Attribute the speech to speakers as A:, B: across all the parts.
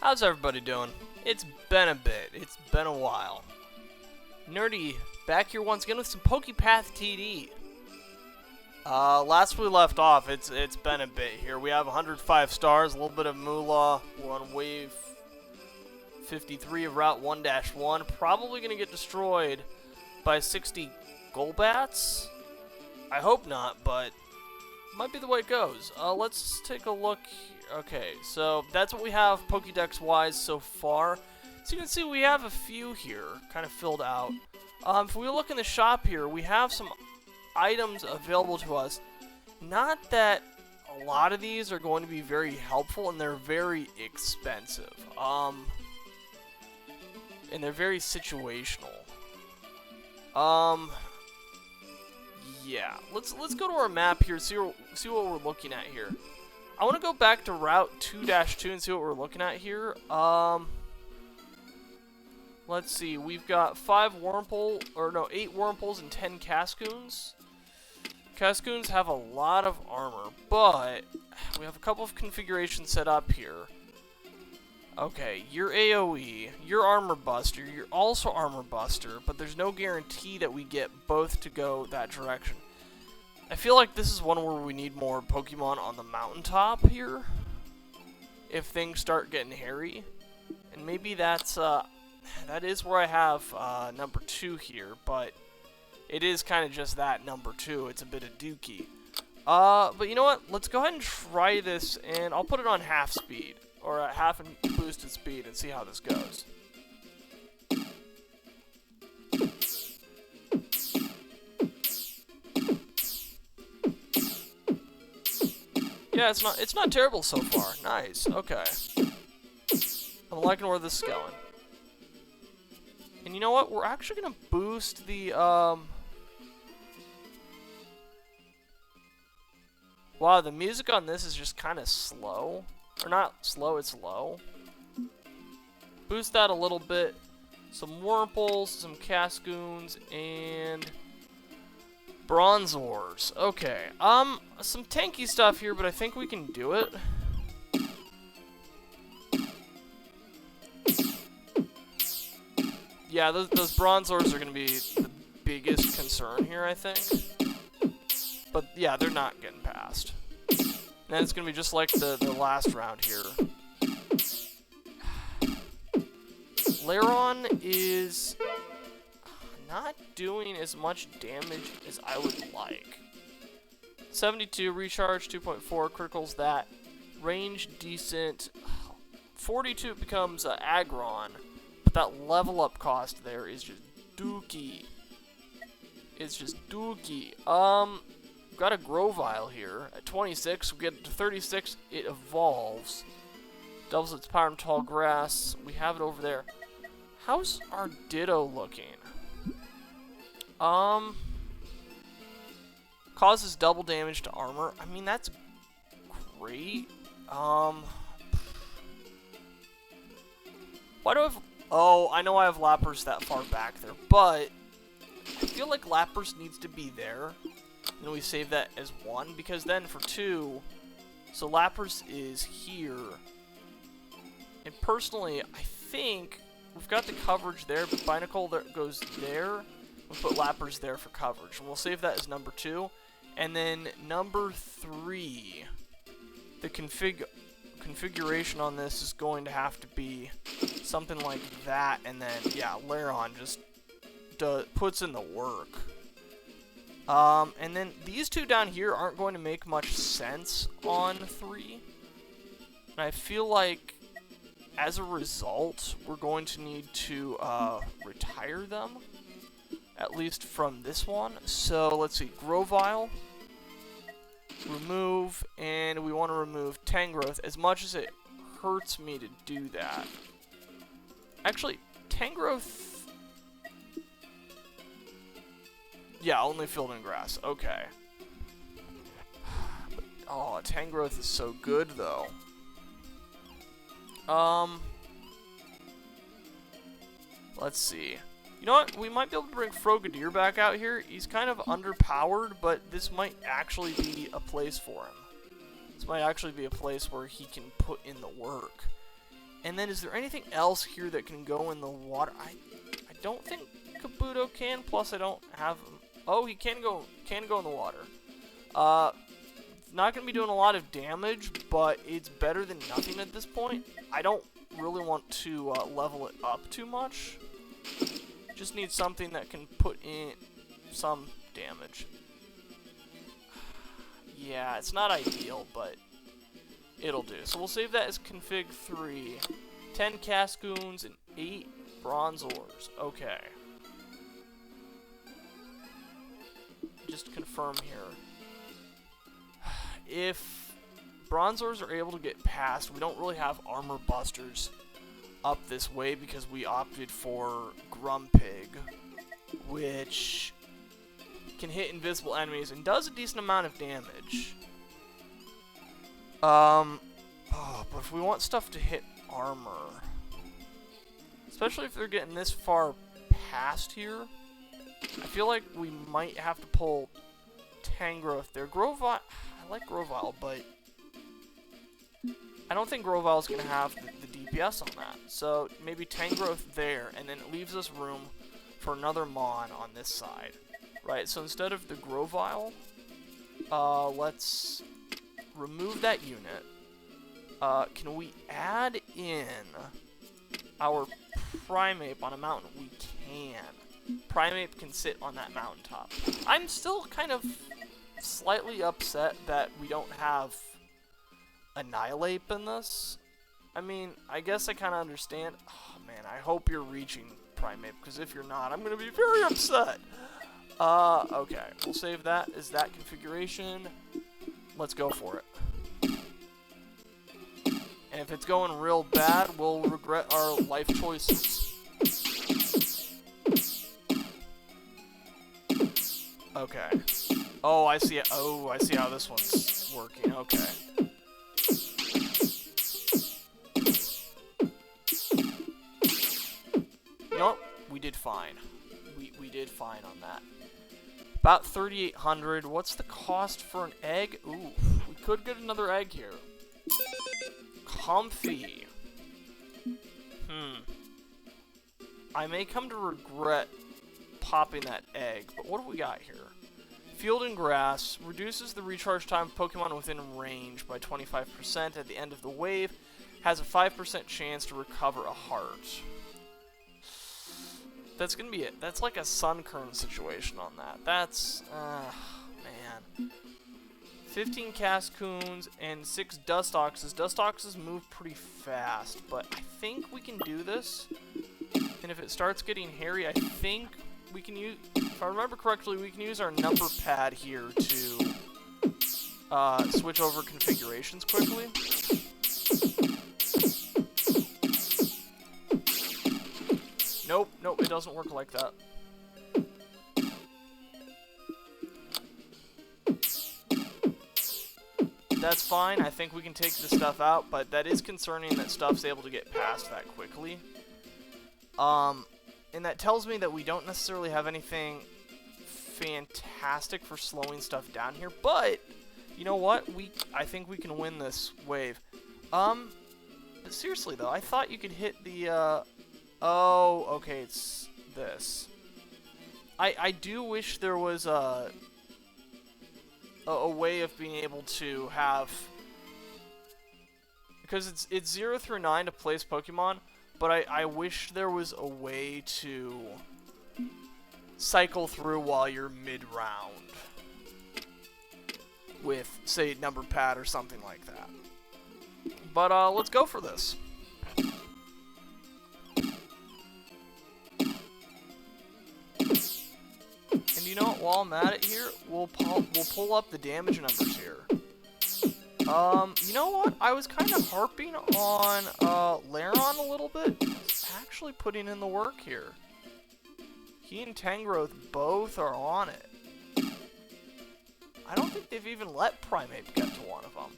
A: How's everybody doing? It's been a bit. It's been a while. Nerdy, back here once again with some Pokepath TD. Last we left off, it's been a bit here. We have 105 stars, a little bit of moolah. We're on wave 53 of Route 1-1. Probably going to get destroyed by 60 Golbats. I hope not, but might be the way it goes. Let's take a look. Okay, so that's what we have Pokédex-wise so far. So you can see we have a few here, kind of filled out. If we look in the shop here, we have some items available to us. Not that a lot of these are going to be very helpful, and they're very expensive. And they're very situational. Yeah, let's go to our map here, see what we're looking at here. I want to go back to Route 2-2 and see what we're looking at here. Let's see, we've got 8 Wurmples and 10 Cascoons. Cascoons have a lot of armor, but we have a couple of configurations set up here. Okay, you're AoE, you're Armor Buster, you're also Armor Buster, but there's no guarantee that we get both to go that direction. I feel like this is one where we need more Pokemon on the mountaintop here, if things start getting hairy. And maybe that is where I have number 2 here, but it is kind of just that, number 2. It's a bit of dookie. But you know what? Let's go ahead and try this, and I'll put it on half speed, or at half and boosted speed, and see how this goes. Yeah, it's not terrible so far. Nice. Okay. I'm liking where this is going. And you know what? We're actually gonna boost the Wow, the music on this is just kind of slow. Or not slow, it's low. Boost that a little bit. Some Wurmples, some Cascoons, and Bronzors. Okay, some tanky stuff here, but I think we can do it. Yeah, those Bronzors are going to be the biggest concern here, I think. But yeah, they're not getting past. And it's going to be just like the last round here. Lairon is not doing as much damage as I would like. 72 recharge, 2.4 criticals that. Range decent. 42 becomes Aggron, but that level up cost there is just dookie. It's just dookie. Got a Grovyle here. At 26, we get to 36, it evolves. Doubles its power in tall grass. We have it over there. How's our Ditto looking? Causes double damage to armor. I mean, that's great. Why do I have... Oh, I know I have Lapras that far back there, but I feel like Lapras needs to be there. And we save that as 1, because then for 2, so Lapras is here. And personally, I think we've got the coverage there, but Binacle that goes there. We'll put Lapras there for coverage, and we'll save that as number 2. And then number 3, the configuration on this is going to have to be something like that, and then, yeah, Lairon just puts in the work. And then these two down here aren't going to make much sense on 3. And I feel like, as a result, we're going to need to retire them. At least from this one. So, let's see. Grovyle. Remove. And we want to remove Tangrowth, as much as it hurts me to do that. Actually, Tangrowth... Yeah, only filled in grass. Okay. But, oh, Tangrowth is so good, though. Let's see. You know what? We might be able to bring Frogadier back out here. He's kind of underpowered, but this might actually be a place for him. This might actually be a place where he can put in the work. And then is there anything else here that can go in the water? I don't think Kabuto can, plus I don't have him. Oh, he can go in the water. Not going to be doing a lot of damage, but it's better than nothing at this point. I don't really want to level it up too much. Just need something that can put in some damage. Yeah, it's not ideal, but it'll do. So we'll save that as config 3. 10 Cascoons and 8 Bronzors. Okay. Just confirm here. If Bronzors are able to get past, we don't really have armor busters up this way because we opted for Grumpig, which can hit invisible enemies and does a decent amount of damage. But if we want stuff to hit armor, especially if they're getting this far past here, I feel like we might have to pull Tangrowth there. Grovyle, I like Grovyle, but I don't think Grovyle's going to have the DPS on that. So maybe Tangrowth there, and then it leaves us room for another Mon on this side. Right, so instead of the Grovyle, let's remove that unit. Can we add in our Primeape on a mountain? We can. Primeape can sit on that mountaintop. I'm still kind of slightly upset that we don't have Annihilape in this. I mean, I guess I kind of understand. Oh man, I hope you're reaching Primeape, because if you're not, I'm going to be very upset. Okay, we'll save that as that configuration. Let's go for it. And if it's going real bad, we'll regret our life choices. Okay. Oh, I see it. Oh, I see how this one's working. Okay. Nope, we did fine. We did fine on that. About 3,800. What's the cost for an egg? Ooh, we could get another egg here. Comfy. I may come to regret popping that egg, but what do we got here? Field and Grass reduces the recharge time of Pokemon within range by 25% at the end of the wave. Has a 5% chance to recover a heart. That's gonna be it. That's like a Sunkern situation on that. That's, man. 15 Cascoons and 6 Dustoxes. Dustoxes move pretty fast, but I think we can do this. And if it starts getting hairy, I think we can use, if I remember correctly, we can use our number pad here to switch over configurations quickly. Nope, nope, it doesn't work like that. That's fine, I think we can take the stuff out, but that is concerning that stuff's able to get past that quickly. And that tells me that we don't necessarily have anything fantastic for slowing stuff down here, but you know what? I think we can win this wave. But seriously though, I thought you could hit the, oh, okay, it's this. I do wish there was a way of being able to have, because it's 0 through 9 to place Pokemon, but I wish there was a way to cycle through while you're mid-round with, say, number pad or something like that. But let's go for this. And you know what, while I'm at it here, we'll pull up the damage numbers here. You know what? I was kind of harping on Laron a little bit. He's actually putting in the work here. He and Tangrowth both are on it. I don't think they've even let Primeape get to one of them.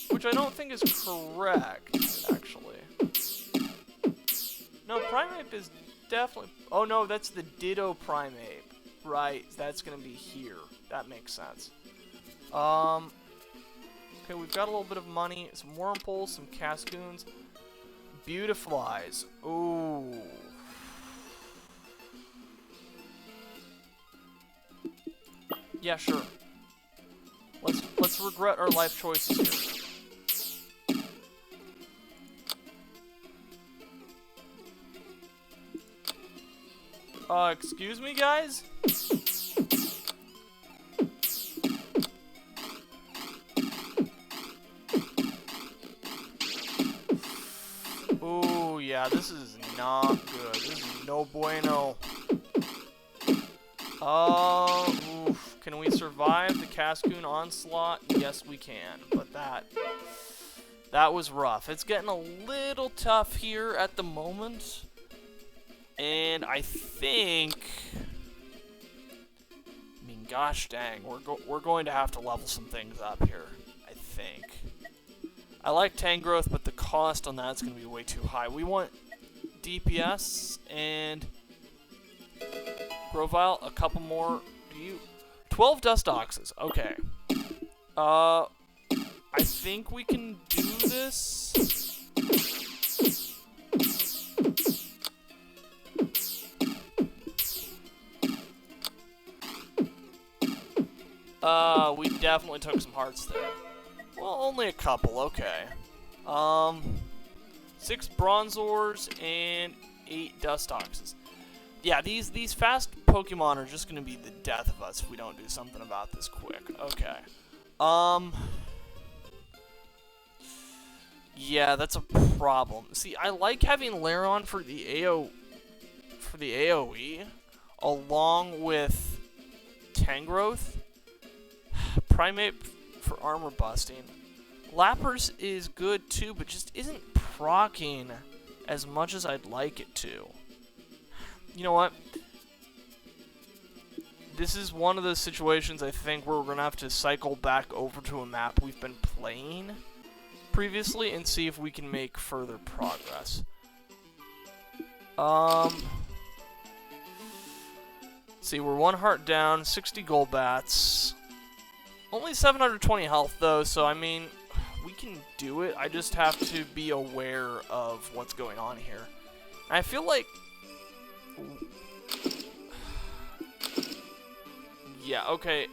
A: Which I don't think is correct, actually. No, Primeape is definitely... Oh no, that's the Ditto Primeape. Right, that's gonna be here. That makes sense. Okay, we've got a little bit of money, some Wurmples, some Cascoons, Beautiflies. Ooh. Yeah, sure. Let's regret our life choices here. Excuse me, guys? Ooh, yeah, this is not good. This is no bueno. Oof. Can we survive the Cascoon onslaught? Yes, we can. But that was rough. It's getting a little tough here at the moment. And I think... I mean, gosh dang, we're going to have to level some things up here, I think. I like Tangrowth, but the cost on that's going to be way too high. We want DPS and Grovyle, a couple more. 12 Dustoxes. Okay. I think we can do this. We definitely took some hearts there. Well, only a couple, okay. 6 Bronzors and 8 Dustoxes. Yeah, these fast Pokemon are just gonna be the death of us if we don't do something about this quick. Okay. Yeah, that's a problem. See, I like having Lairon for the AoE, along with Tangrowth, Primate for armor busting. Lapras is good too, but just isn't proccing as much as I'd like it to. You know what? This is one of those situations I think where we're going to have to cycle back over to a map we've been playing previously and see if we can make further progress. Let's see, we're 1 heart down, 60 Golbats. Only 720 health though, so I mean, we can do it. I just have to be aware of what's going on here. And I feel like... Yeah, okay.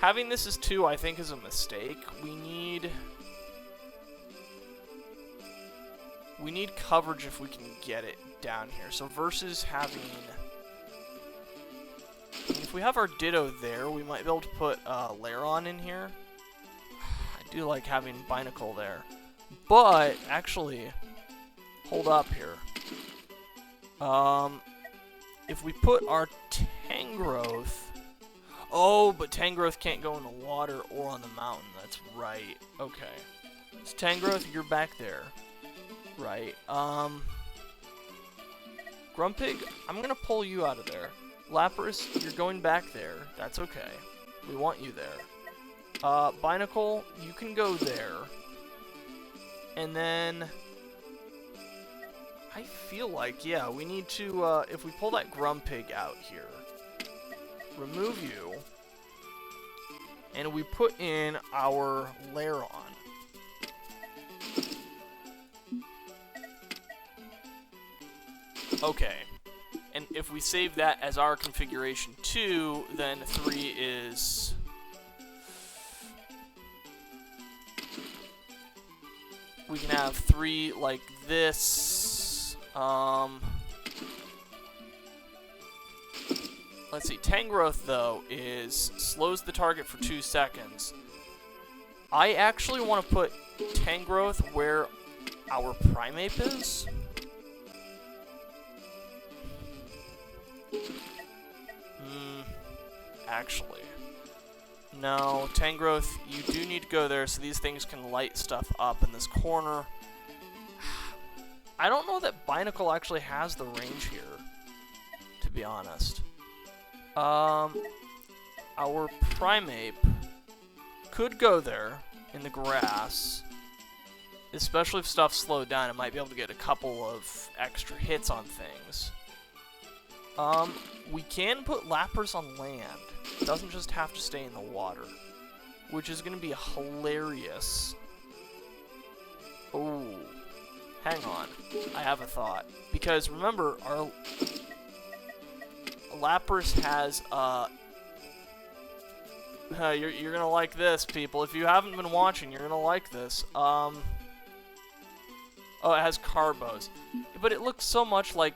A: Having this as 2, I think, is a mistake. We need coverage if we can get it down here. So versus having... If we have our Ditto there, we might be able to put Lairon in here. I do like having Binacle there. But, actually, hold up here. If we put our Tangrowth... Oh, but Tangrowth can't go in the water or on the mountain. That's right. Okay. So Tangrowth, you're back there. Right. Grumpig, I'm gonna pull you out of there. Lapras, you're going back there. That's okay. We want you there. Binacle, you can go there. And then... I feel like, yeah, we need to, if we pull that Grumpig out here, remove you, and we put in our Lairon. Okay. And if we save that as our configuration 2, then 3 is... We can have 3 like this. Let's see. Tangrowth, though, slows the target for 2 seconds. I actually want to put Tangrowth where our Primeape is. Actually. No, Tangrowth, you do need to go there so these things can light stuff up in this corner. I don't know that Binacle actually has the range here, to be honest. Our Primeape could go there in the grass, especially if stuff's slowed down. It might be able to get a couple of extra hits on things. We can put Lapras on land. It doesn't just have to stay in the water. which is going to be hilarious. Oh, hang on. I have a thought. Because remember, our Lapras has, you're gonna like this, people. If you haven't been watching, you're gonna like this. Oh, it has Carbos. But it looks so much like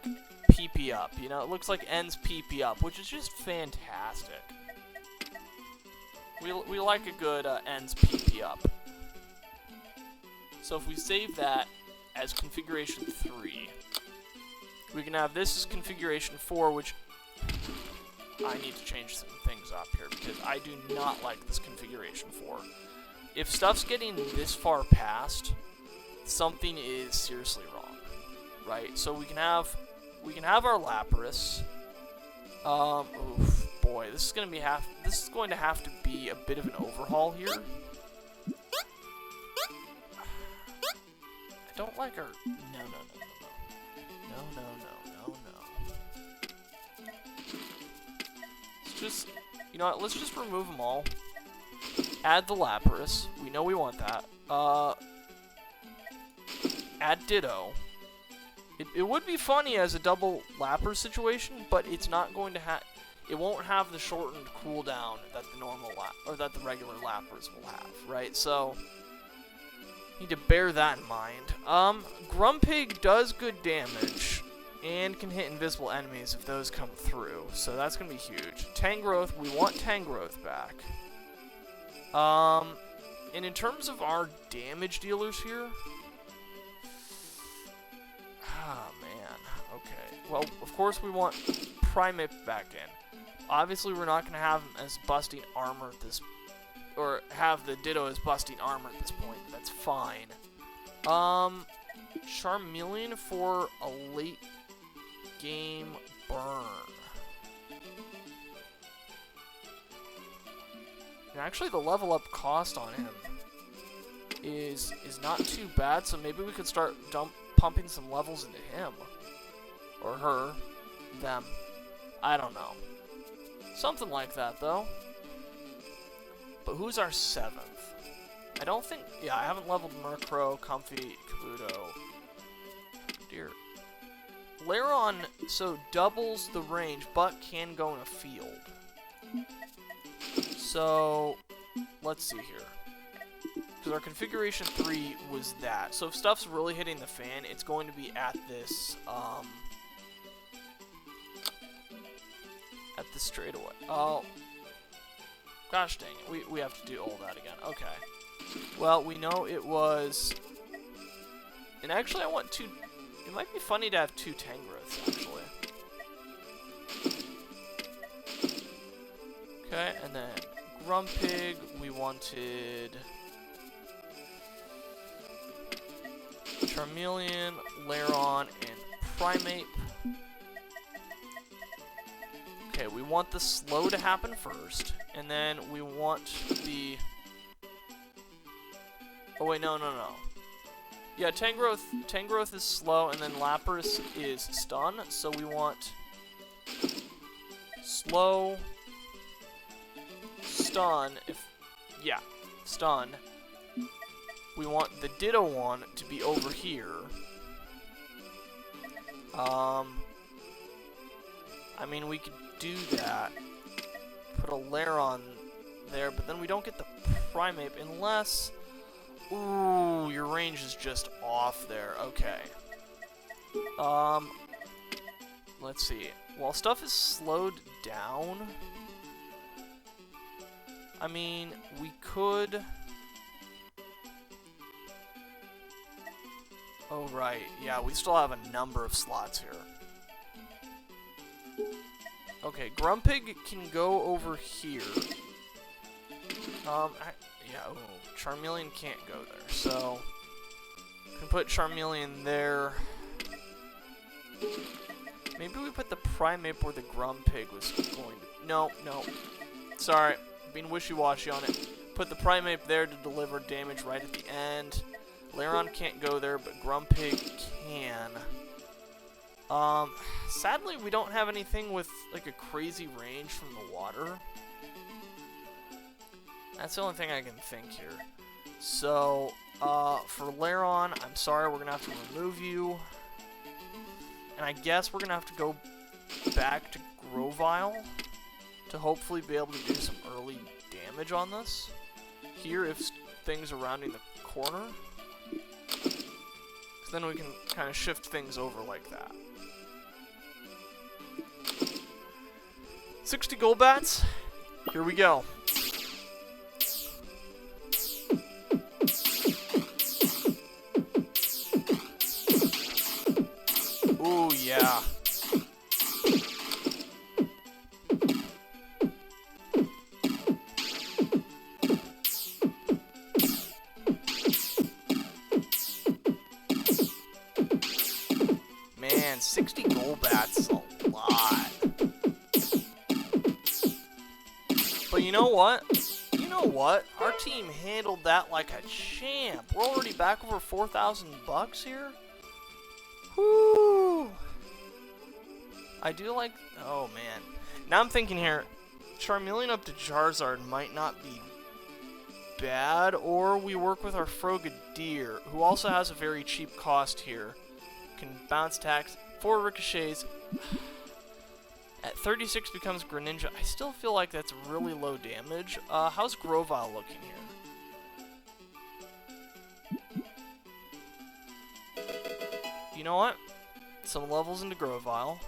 A: PP Up, you know? It looks like N's PP Up, which is just fantastic. We like a good N's PP Up. So if we save that as configuration 3, we can have this as configuration 4, which I need to change some things up here because I do not like this configuration 4. If stuff's getting this far past, something is seriously wrong, right? So we can have our Lapras. Oof, boy, this is going to have to be a bit of an overhaul here. I don't like our no. Just, you know what, let's just remove them all. Add the Lapras. We know we want that. Add Ditto. It would be funny as a double Lapras situation, but it's not going to have... It won't have the shortened cooldown that the normal that the regular Lapras will have, right? So, need to bear that in mind. Grumpig does good damage. And can hit invisible enemies if those come through. So that's going to be huge. Tangrowth, we want Tangrowth back. And in terms of our damage dealers here... Ah, man. Okay. Well, of course we want Primeape back in. Obviously we're not going to have him as busting armor at this... Or have the Ditto as busting armor at this point. That's fine. Charmeleon for a late... game burn. And actually the level up cost on him is not too bad, so maybe we could start pumping some levels into him. Or her. Them. I don't know. Something like that though. But who's our 7th? I don't think... Yeah, I haven't leveled Murkrow, Comfy, Kabuto. Dear. Lairon, so doubles the range, but can go in a field. So, let's see here. Because our configuration 3 was that. So if stuff's really hitting the fan, it's going to be at this, at the straightaway. Oh. Gosh dang it, we have to do all that again. Okay. Well, we know it was... And actually I want 2... It might be funny to have 2 Tangrowths, actually. Okay, and then Grumpig, we wanted... Charmeleon, Lairon, and Primeape. Okay, we want the slow to happen first, and then we want the... Oh wait, no. Yeah, Tangrowth is slow, and then Lapras is stun, so we want slow, stun, stun. We want the Ditto one to be over here. I mean, we could do that. Put a Lairon there, but then we don't get the Primeape unless... Ooh, your range is just off there. Okay. Let's see. While stuff is slowed down, I mean, we could... Oh, right. Yeah, we still have a number of slots here. Okay, Grumpig can go over here. Charmeleon can't go there, so... We can put Charmeleon there. Maybe we put the Primeape where the Grumpig was going to... No. Sorry, being wishy-washy on it. Put the Primeape there to deliver damage right at the end. Lairon can't go there, but Grumpig can. Sadly, we don't have anything with, like, a crazy range from the water. That's the only thing I can think here. So, for Laron, I'm sorry, we're gonna have to remove you. And I guess we're gonna have to go back to Grovyle to hopefully be able to do some early damage on this. Here, if things are rounding the corner. So then we can kind of shift things over like that. 60 Golbats. Here we go. Ooh, yeah. Man, 60 Golbats is a lot. But you know what? You know what? Our team handled that like a champ. We're already back over 4,000 bucks here. Whoo! I do like... Oh, man. Now I'm thinking here, Charmeleon up to Charizard might not be bad, or we work with our Frogadier, who also has a very cheap cost here. Can bounce attacks, 4 ricochets. At 36 becomes Greninja. I still feel like that's really low damage. How's Grovyle looking here? You know what? Some levels into Grovyle.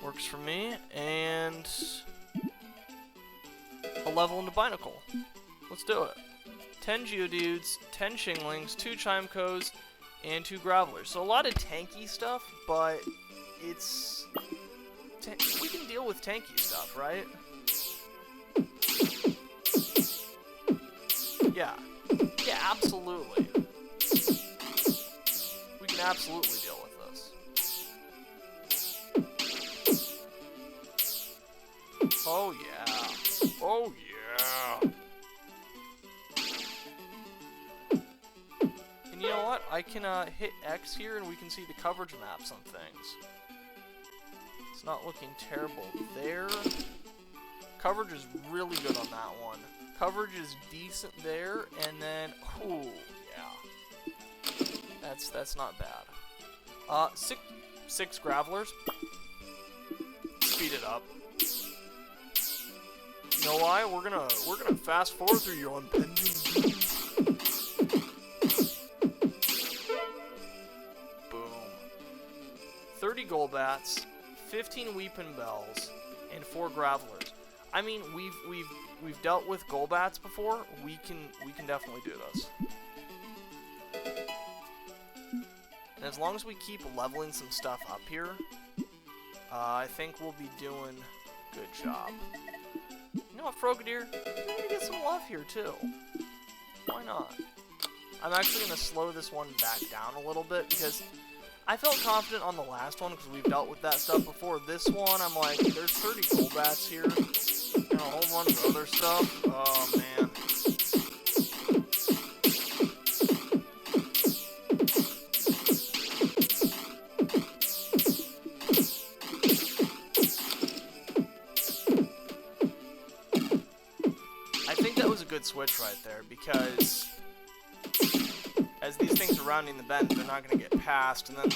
A: Works for me. And a level into Binacle. Let's do it. 10 Geodudes, 10 Shinglings, 2 Chimecos, and 2 Gravelers. So a lot of tanky stuff, but it's... we can deal with tanky stuff, right? Yeah. Yeah, absolutely. We can absolutely deal with this. Oh, yeah. Oh, yeah. And you know what? I can hit X here and we can see the coverage maps on things. It's not looking terrible there. Coverage is really good on that one. Coverage is decent there, and then, ooh, yeah. That's not bad. Six Gravelers. Speed it up. You know why? We're gonna fast forward through your impending doom. Boom. 30 Golbats, 15 Weepin' Bells, and 4 Gravelers. I mean, we've dealt with Golbats before. We can definitely do this. And as long as we keep leveling some stuff up here, I think we'll be doing a good job. You know what, Frogadier? You're gonna get some love here too. Why not? I'm actually gonna slow this one back down a little bit because I felt confident on the last one because we've dealt with that stuff before. This one, I'm like, there's 30 Golbats here and a whole bunch of other stuff. Oh, man. I think that was a good switch right there because as these things are rounding the bend, they're not going to get past, and then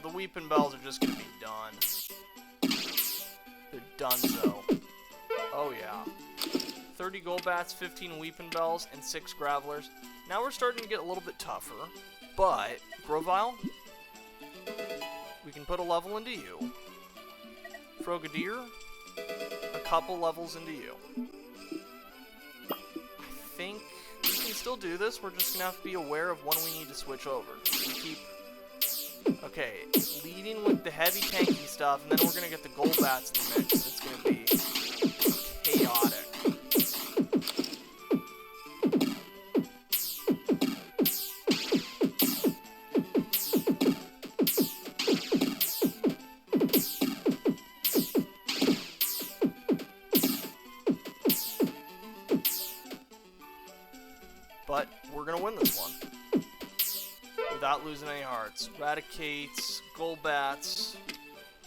A: the Weepin' Bells are just going to be done. They're done so. Oh yeah. 30 Golbats, 15 Weepin' Bells, and 6 Gravelers. Now we're starting to get a little bit tougher, but Grovyle, we can put a level into you. Frogadier, a couple levels into you. I think we can still do this. We're just gonna have to be aware of when we need to switch over. We keep leading with the heavy tanky stuff, and then we're gonna get the Golbats in the mix. It's gonna be chaotic. But we're gonna win this one without losing any hearts. Raticates, Golbats,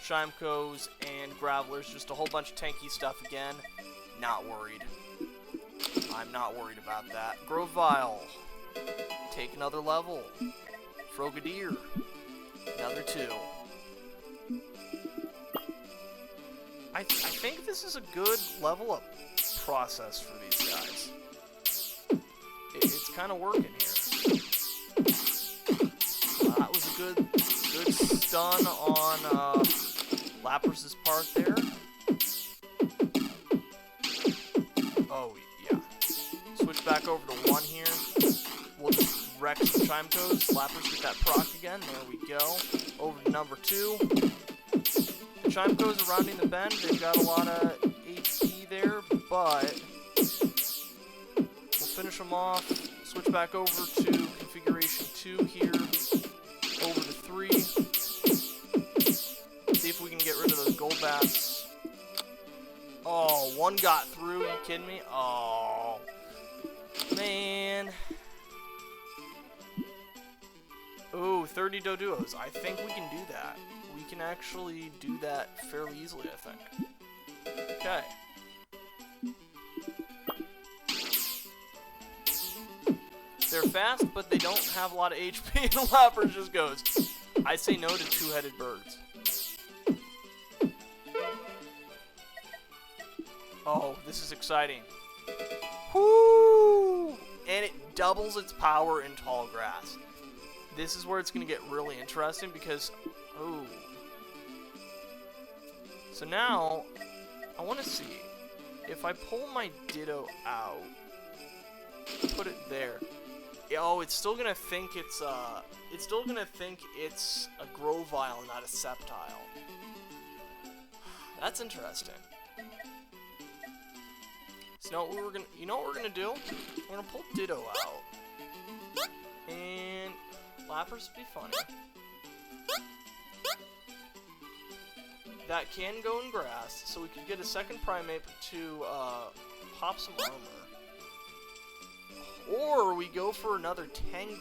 A: Chimecos, and Gravelers. Just a whole bunch of tanky stuff again. Not worried. I'm not worried about that. Grovyle. Take another level. Frogadier. Another 2. I think this is a good level up process for these guys. It's kind of working here. That was a good stun on Lapras' part there. Oh, yeah. Switch back over to 1 here. We'll just wreck some Chimecos. Lapras get that proc again. There we go. Over to number 2. The Chimecos are rounding the bend. They've got a lot of HP there, but we'll finish them off. Switch back over to configuration 2 here. Over to 3. See if we can get rid of those Golbats. Oh, 1 got through. You kidding me? Oh, man. Ooh, 30 Doduos. I think we can do that. We can actually do that fairly easily, I think. Okay. They're fast, but they don't have a lot of HP, and Lapras just goes, I say no to 2-headed birds. Oh, this is exciting. Whoo! And it doubles its power in tall grass. This is where it's going to get really interesting because, oh. So now, I want to see if I pull my Ditto out, put it there. Oh, it's still going to think it's a Grovyle, not a Sceptile. That's interesting. So you know what we're gonna do? We're gonna pull Ditto out, and Lapras would be funny. That can go in grass, so we could get a second Primeape to pop some armor, or we go for another Tang.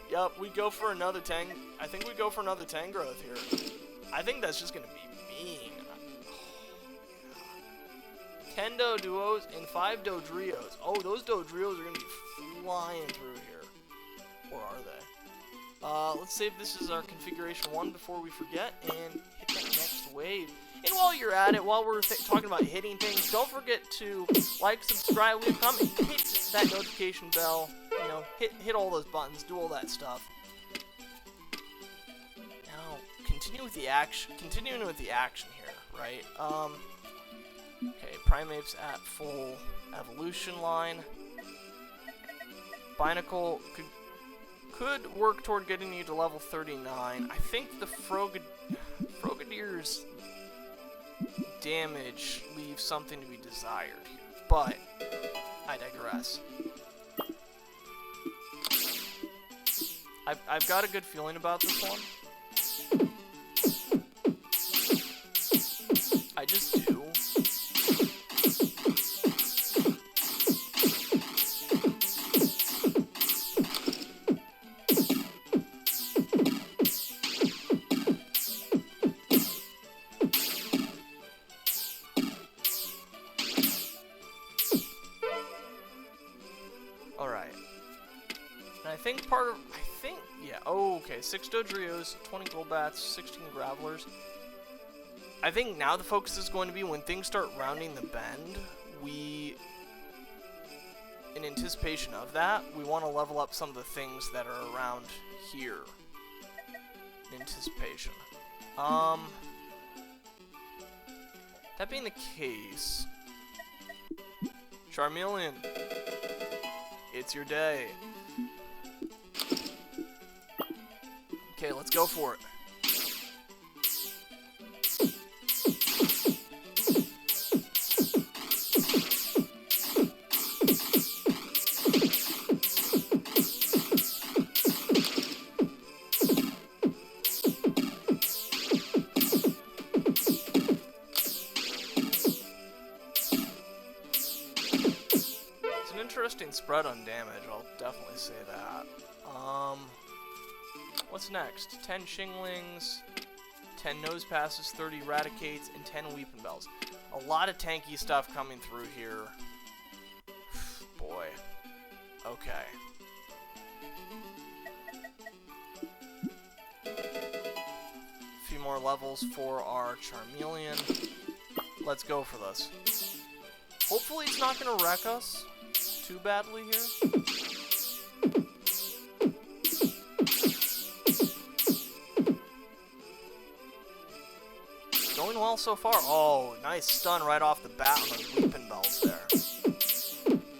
A: Yup, we go for another Tang. I think we go for another Tangrowth here. I think that's just gonna be mean. 10 Doduos and 5 Dodrios. Oh, those Dodrios are gonna be flying through here. Or are they? Let's save this as our configuration 1 before we forget and hit that next wave. And while you're at it, while we're talking about hitting things, don't forget to like, subscribe, leave a comment, hit that notification bell. You know, hit all those buttons, do all that stuff. Now, continuing with the action here, right? Okay, Primeape's at full evolution line. Binacle could work toward getting you to level 39. I think the Frogadier's damage leaves something to be desired here, but I digress. I've got a good feeling about this one. I just do. Okay, 6 Dodrios, 20 Golbats, 16 Gravelers. I think now the focus is going to be when things start rounding the bend, in anticipation of that, we want to level up some of the things that are around here. In anticipation. That being the case, Charmeleon, it's your day. Okay, let's go for it. It's an interesting spread on damage, I'll definitely say that. What's next? 10 Shinglings, 10 nose passes, 30 eradicates, and 10 weeping bells. A lot of tanky stuff coming through here. Boy. Okay. A few more levels for our Charmeleon. Let's go for this. Hopefully it's not going to wreck us too badly here. Going well so far. Oh, nice stun right off the bat on those weeping bells there.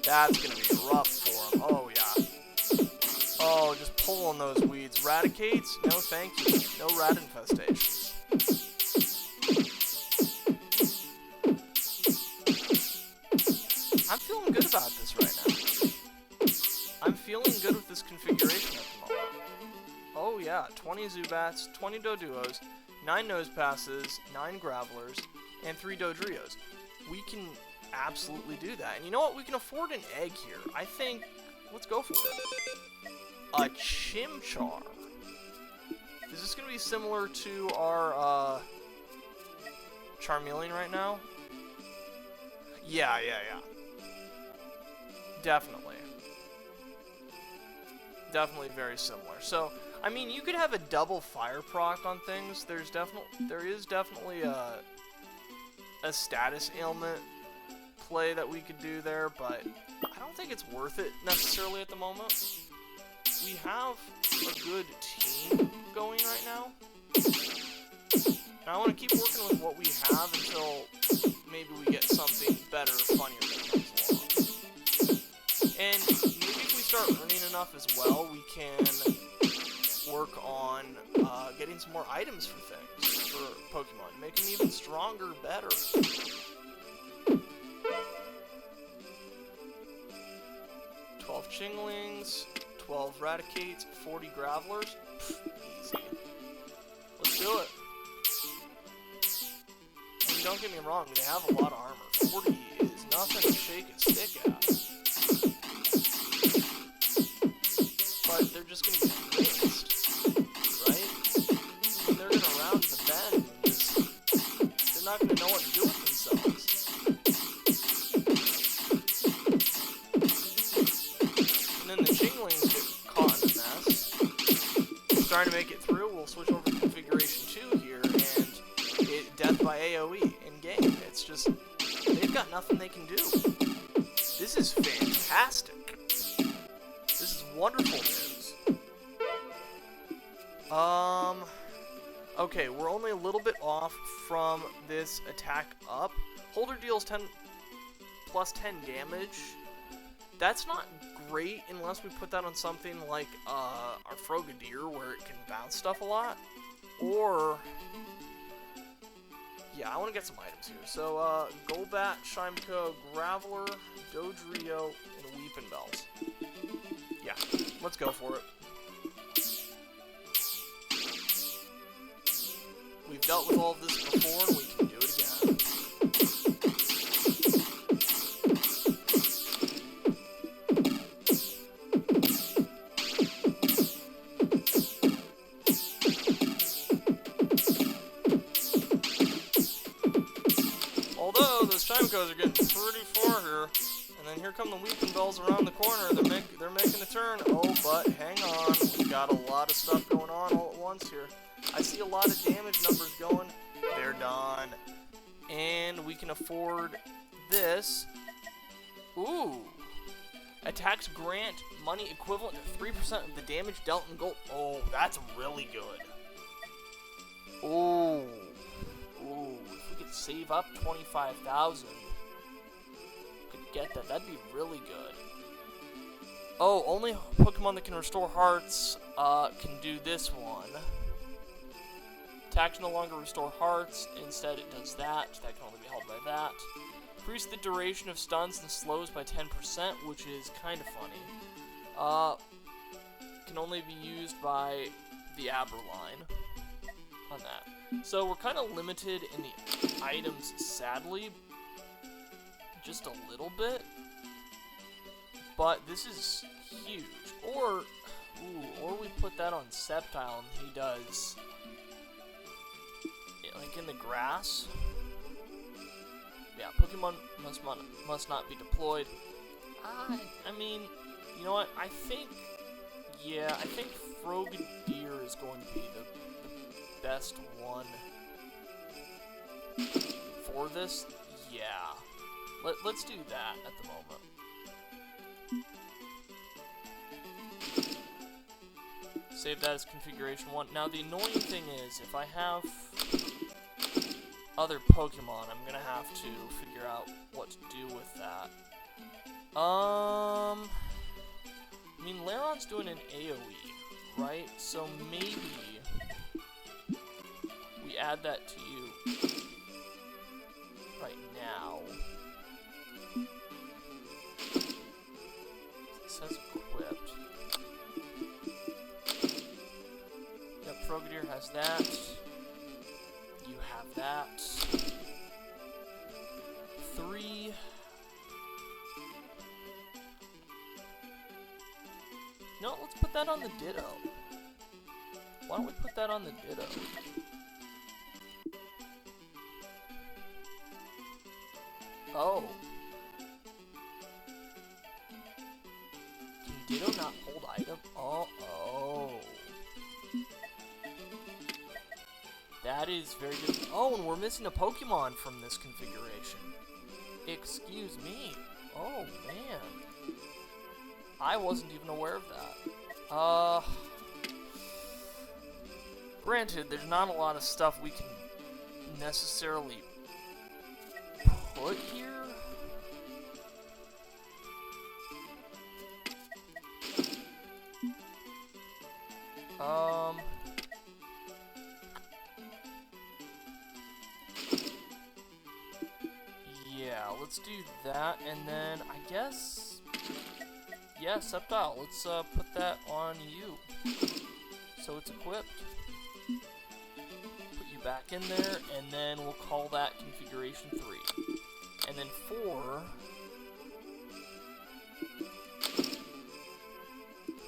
A: That's going to be rough for him. Oh, yeah. Oh, just pulling those weeds. Raticates? No thank you. No rat infestations. I'm feeling good about this right now. I'm feeling good with this configuration at the moment. Oh yeah, 20 Zubats, 20 Doduos, 9 Nose Passes, 9 Gravelers, and 3 Dodrios. We can absolutely do that. And you know what? We can afford an egg here. I think, let's go for it. A Chimchar. Is this going to be similar to our Charmeleon right now? Yeah. Definitely. Definitely very similar. So, I mean, you could have a double fire proc on things. There is definitely a status ailment play that we could do there, but I don't think it's worth it necessarily at the moment. We have a good team going right now. And I want to keep working with what we have until maybe we get something better, funnier that comes along. And maybe if we start earning enough as well, we can work on getting some more items for things, for Pokemon. Make them even stronger, better. "12 Chinglings, 12 Raticates, 40 Gravelers. Easy. Let's do it. I mean, don't get me wrong, they have a lot of armor. 40 is nothing to shake a stick at. But they're just going to be mixed, right? I mean, they're going to round the bend and just, they're not going to know what to do with themselves. And then the Chinglings get caught in a mess. Trying to make it through, we'll switch over to configuration 2 here, and death by AoE in-game. It's just, they've got nothing they can do. This is fantastic. This is wonderful news. Okay, we're only a little bit off from this attack up. Holder deals 10 plus 10 damage. That's not great unless we put that on something like our Frogadier, where it can bounce stuff a lot. Or, yeah, I want to get some items here. So, Golbat, Shimeco, Graveler, Dodrio, and Weeping Bells. Yeah, let's go for it. We've dealt with all of this before, and we can do it again. Although, those Chimecos are getting pretty far here. And then here come the Weeping Bells around the corner. They're making a turn. Oh, but hang on. We've got a lot of stuff going on all at once here. I see a lot of damage numbers going. They're done. And we can afford this. Ooh. Attacks grant money equivalent to 3% of the damage dealt in gold. Oh, that's really good. Ooh. Ooh. If we could save up 25,000. Get that. That'd be really good. Oh, only Pokemon that can restore hearts can do this one. Attack no longer restore hearts. Instead, it does that. That can only be held by that. Increase the duration of stuns and slows by 10%, which is kind of funny. Can only be used by the Aberline on that. So we're kind of limited in the items, sadly. Just a little bit, but this is huge. Or we put that on Sceptile and he does Like in the grass. Yeah, Pokemon must not be deployed. I mean, you know what? I think Frogadier is going to be the best one for this. Yeah. Let's do that at the moment. Save that as configuration 1. Now, the annoying thing is, if I have other Pokemon, I'm gonna have to figure out what to do with that. I mean, Laron's doing an AoE, right? So maybe we add that to you right now. It says equipped. Yep, Frogadier has that. You have that. 3. No, let's put that on the Ditto. Why don't we put that on the Ditto? Oh. Can Ditto not hold item? Oh. That is very good. Oh, and we're missing a Pokemon from this configuration. Excuse me. Oh, man. I wasn't even aware of that. Granted, there's not a lot of stuff we can necessarily put here. Yeah, let's do that, and then I guess, yeah, Sceptile, let's put that on you. So it's equipped. Put you back in there, and then we'll call that configuration 3. And then 4,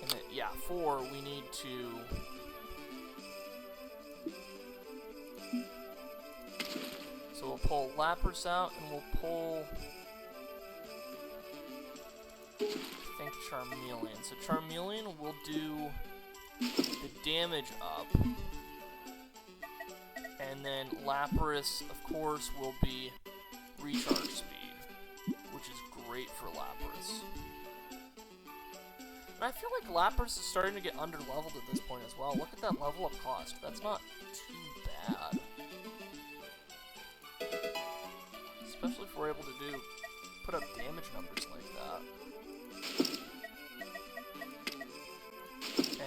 A: and then, yeah, 4, we need to so we'll pull Lapras out, and we'll pull, I think, Charmeleon. So Charmeleon will do the damage up, and then Lapras, of course, will be recharge speed, which is great for Lapras. And I feel like Lapras is starting to get underleveled at this point as well. Look at that level up cost. That's not too bad. Especially if we're able to put up damage numbers like that.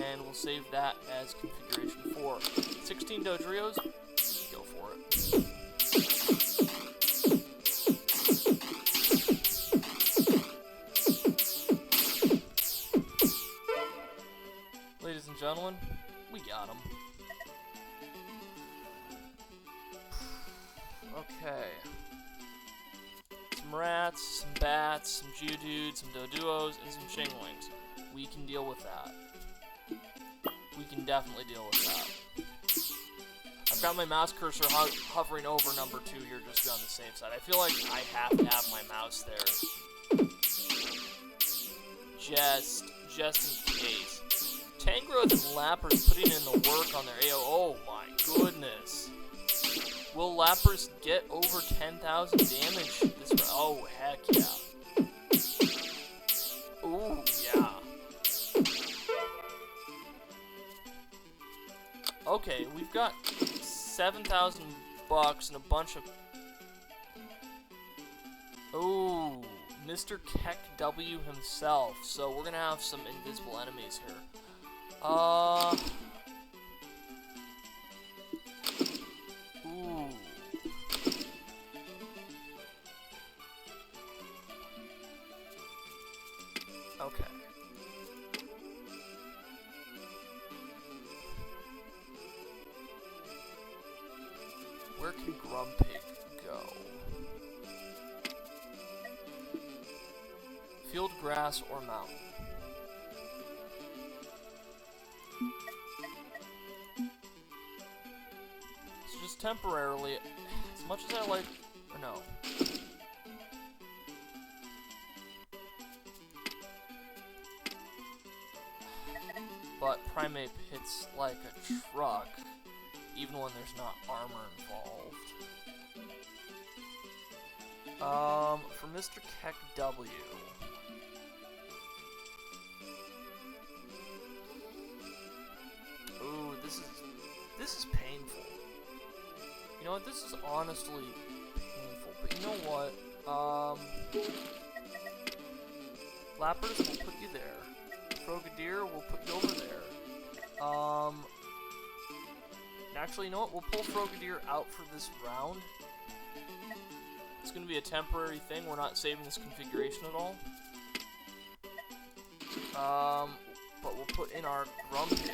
A: And we'll save that as configuration 4. 16 Dodrios, go for it. Ladies and gentlemen, we got him. Okay. Some rats, some bats, some Geodudes, some Doduos, and some Shinglings. We can deal with that. We can definitely deal with that. I've got my mouse cursor hovering over number 2 here just to be on the safe side. I feel like I have to have my mouse there. Just in case. Tangrowth and Lapras putting in the work on their AO. Oh my goodness. Will Lapras get over 10,000 damage this round? Oh, heck yeah. Ooh, yeah. Okay, we've got 7,000 bucks and a bunch of... Ooh, Mr. Keck W himself. So we're gonna have some invisible enemies here. Ooh. Okay. Where can Grumpig go? Field, grass, or mountain? So just least temporarily, as much as I like, or no. But Primeape hits like a truck, even when there's not armor involved. For Mr. Keck W. Ooh, this is painful. You know what? This is honestly painful. But you know what? Lapras will put you there. Frogadier will put you over there. Actually, you know what? We'll pull Frogadier out for this round. It's going to be a temporary thing. We're not saving this configuration at all. But we'll put in our Grumpig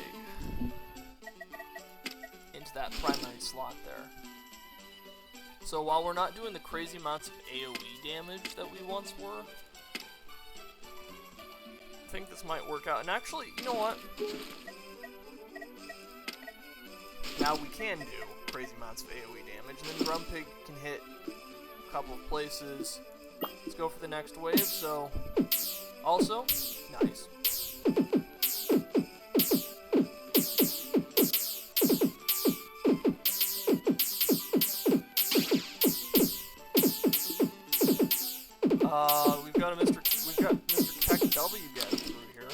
A: into that primary slot there. So while we're not doing the crazy amounts of AoE damage that we once were, I think this might work out. And actually, you know what? Now we can do crazy amounts of AoE damage, and then Grumpig can hit a couple of places. Let's go for the next wave, so... Also, nice. We've got Mr. Keck W getting through here.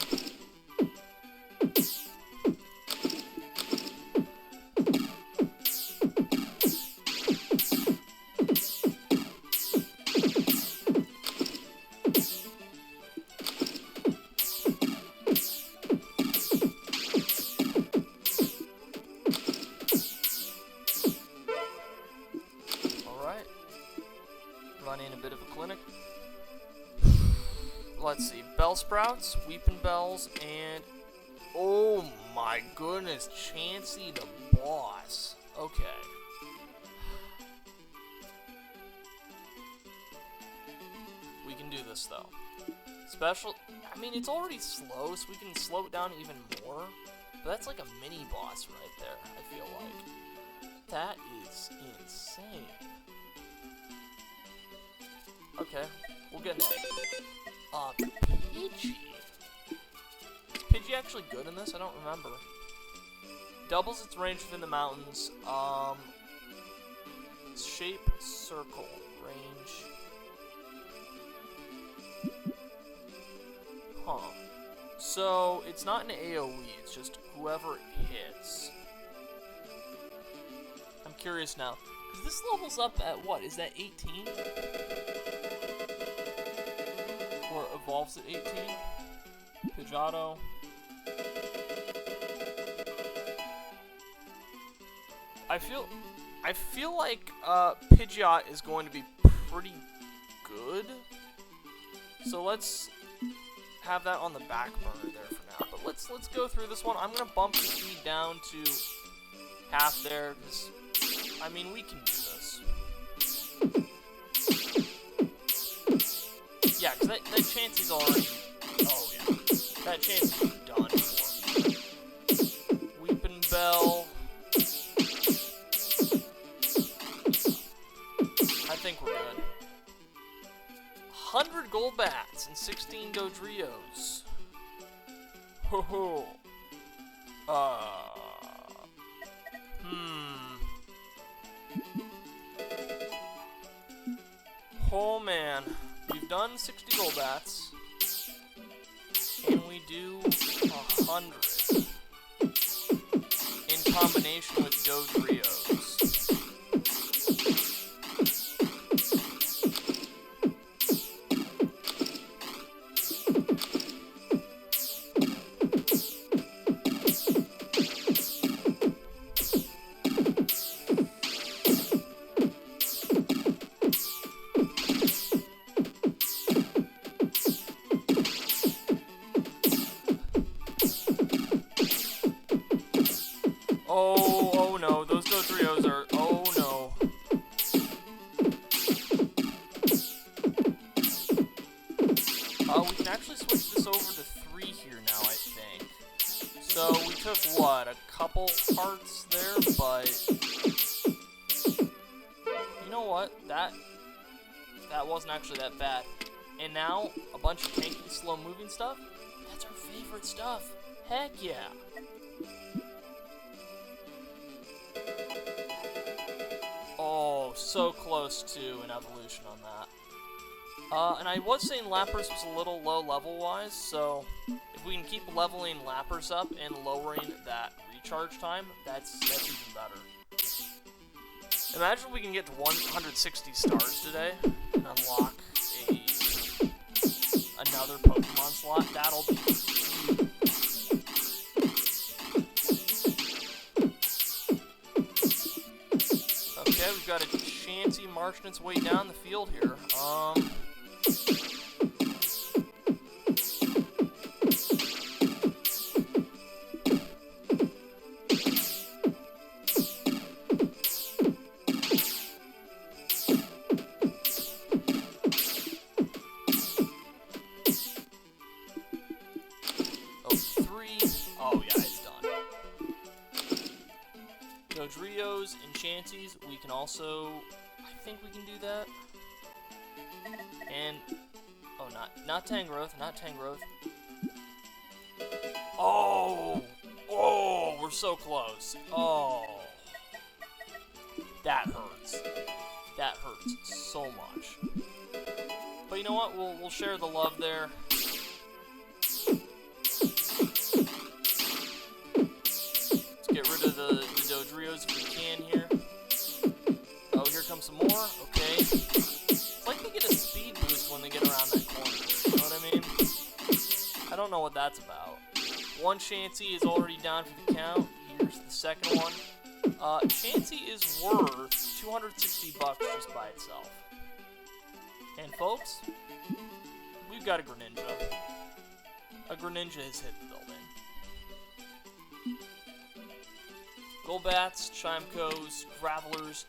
A: Alright. Running a bit of a clinic. Let's see, Bellsprouts, Weeping Bells, and... Oh my goodness, Chansey the boss. Okay. We can do this, though. Special... I mean, it's already slow, so we can slow it down even more. But that's like a mini-boss right there, I feel like. That is insane. Okay, we'll get an egg. Pidgey. Is Pidgey actually good in this? I don't remember. Doubles its range within the mountains. Shape, circle, range. Huh. So, it's not an AoE, it's just whoever it hits. I'm curious now. Because this levels up at what? Is that 18? Or evolves at 18. Pidgeotto. I feel like Pidgeot is going to be pretty good. So let's have that on the back burner there for now. But let's go through this one. I'm gonna bump the speed down to half there, because I mean we can do this. Yeah, because that Chansey's already... Oh, yeah. That Chansey's done for. Weeping Bell. I think we're good. 100 Golbats and 16 Dodrios. Ho ho. Oh, man. We've done 60 Golbats, and we do 100 in combination with Dodrios. Oh no, those Dodrios are, oh no. We can actually switch this over to 3 here now, I think. So we took, what, a couple hearts there, but you know what? That wasn't actually that bad. And now, a bunch of tanky, slow-moving stuff? That's our favorite stuff. Heck yeah. Oh, so close to an evolution on that. And I was saying Lapras was a little low level-wise, so if we can keep leveling Lapras up and lowering that recharge time, that's even better. Imagine we can get to 160 stars today and unlock another Pokemon slot. That'll be huge. Okay, we've got a Chansey marching its way down the field here. Trios and Chanseys, we can also, I think we can do that. And, oh, not Tangrowth, not Tangrowth. Oh, we're so close. Oh, that hurts. That hurts so much. But you know what? We'll share the love there. Get rid of the Dodrios if we can here. Oh, here comes some more. Okay. It's like they get a speed boost when they get around that corner. You know what I mean? I don't know what that's about. One Chansey is already down for the count. Here's the second one. Chansey is worth $260 just by itself. And folks, we've got a Greninja. A Greninja has hit the building. Golbats, Chimecos, Gravelers,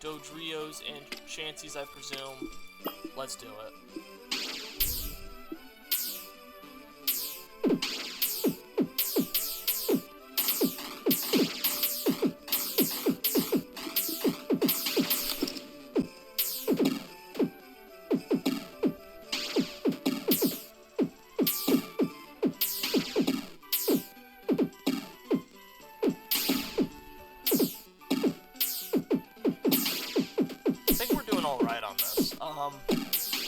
A: Dodrios, and Chanseys, I presume. Let's do it.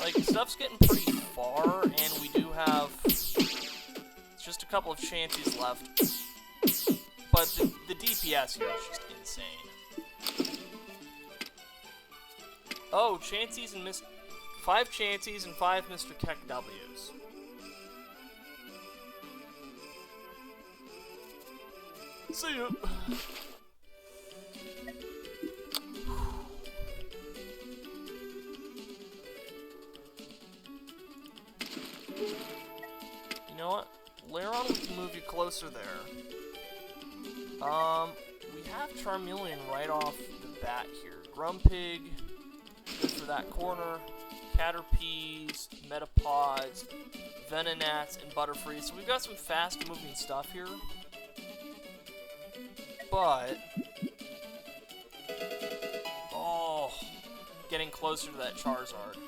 A: Like, stuff's getting pretty far, and we do have just a couple of Chanseys left. But the DPS here is just insane. Oh, Chanseys and 5 Chanseys and 5 Mr. Keck W's. See ya! You know what? Lairon, we can move you closer there. We have Charmeleon right off the bat here. Grumpig, good for that corner. Caterpies, Metapods, Venonats, and Butterfree. So we've got some fast-moving stuff here. But... oh, getting closer to that Charizard.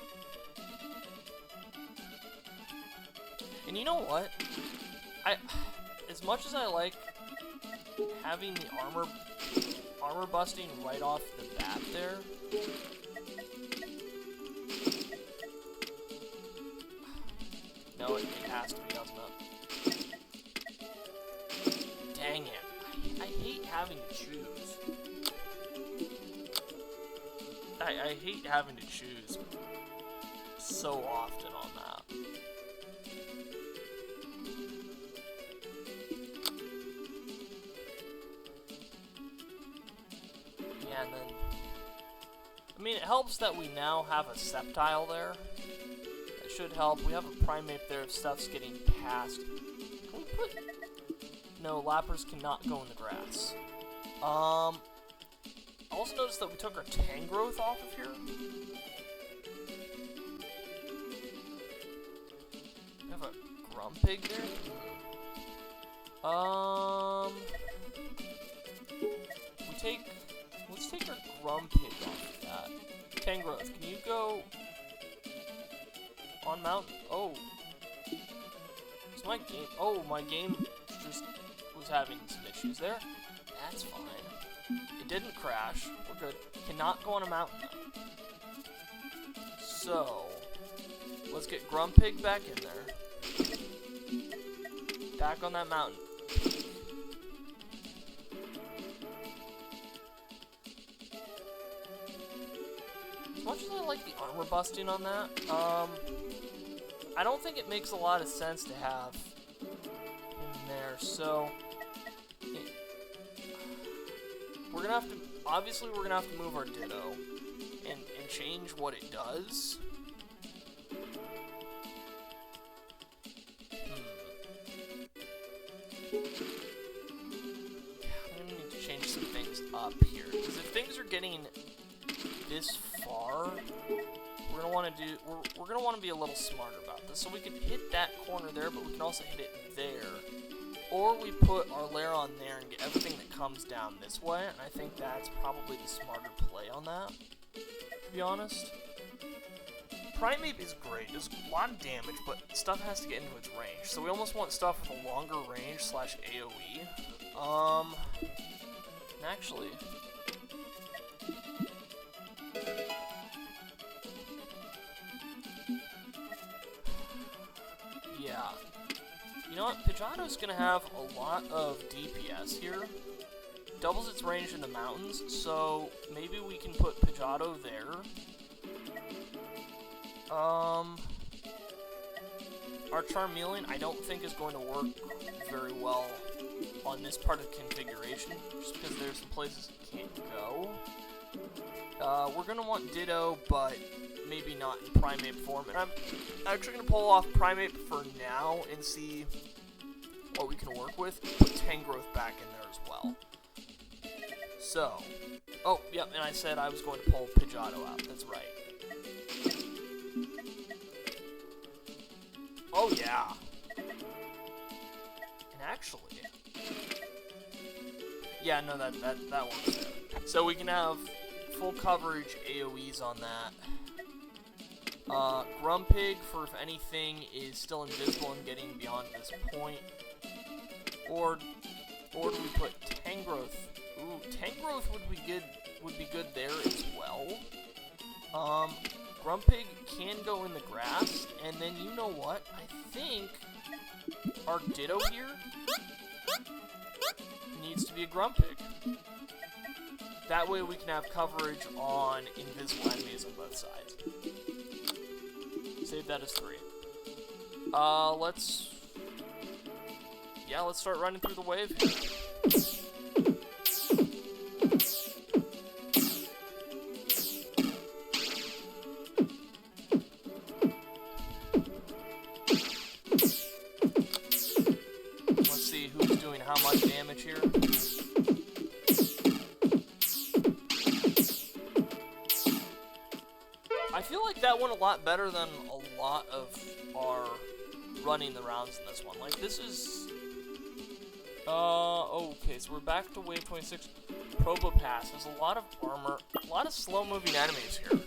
A: And you know what? As much as I like having the armor busting right off the bat there, no, it has to be, doesn't it? Dang it. I hate having to choose. I hate having to choose so often on that. And then, I mean, it helps that we now have a Sceptile there. That should help. We have a Primeape there if stuff's getting past. Can we put... no, Lapras cannot go in the grass. I also noticed that we took our Tangrowth off of here. We have a Grumpig there. Let's take our Grumpig off of that. Tangrowth, can you go on mountain? Oh. Is my game... Oh, my game just was having some issues there. That's fine. It didn't crash. We're good. Cannot go on a mountain, though. So, let's get Grumpig back in there. Back on that mountain. As much as I like the armor busting on that, I don't think it makes a lot of sense to have him there, so we're gonna have to, obviously we're gonna have to move our Ditto and change what it does. I'm gonna need to change some things up here, because if things are getting this far, we're gonna want to do, we're gonna want to be a little smarter about this. So we can hit that corner there, but we can also hit it there, or we put our lair on there and get everything that comes down this way. And I think that's probably the smarter play on that, to be honest. Primeape is great. There's a lot of damage, but stuff has to get into its range. So we almost want stuff with a longer range / AoE. Actually, yeah. You know what? Pidgeotto's gonna have a lot of DPS here. Doubles its range in the mountains, so maybe we can put Pidgeotto there. Our Charmeleon, I don't think is going to work very well on this part of the configuration, just because there's some places it can't go. We're going to want Ditto, but maybe not in Primeape form. And I'm actually going to pull off Primeape for now and see what we can work with. Put Tangrowth back in there as well. So, oh, yep, and I said I was going to pull Pidgeotto out. That's right. Oh, yeah. And actually, yeah, no, that works there. So we can have full coverage AoEs on that. Grumpig, for if anything is still invisible and getting beyond this point. Or do we put Tangrowth? Ooh, Tangrowth would be good there as well. Grumpig can go in the grass, and then you know what? I think our Ditto here needs to be a Grumpig. That way we can have coverage on invisible enemies on both sides. Save that as 3. Let's start running through the wave here. How much damage here? I feel like that went a lot better than a lot of our running the rounds in this one. Like, this is... okay, so we're back to wave 26. Pokepath. There's a lot of armor, a lot of slow-moving enemies here.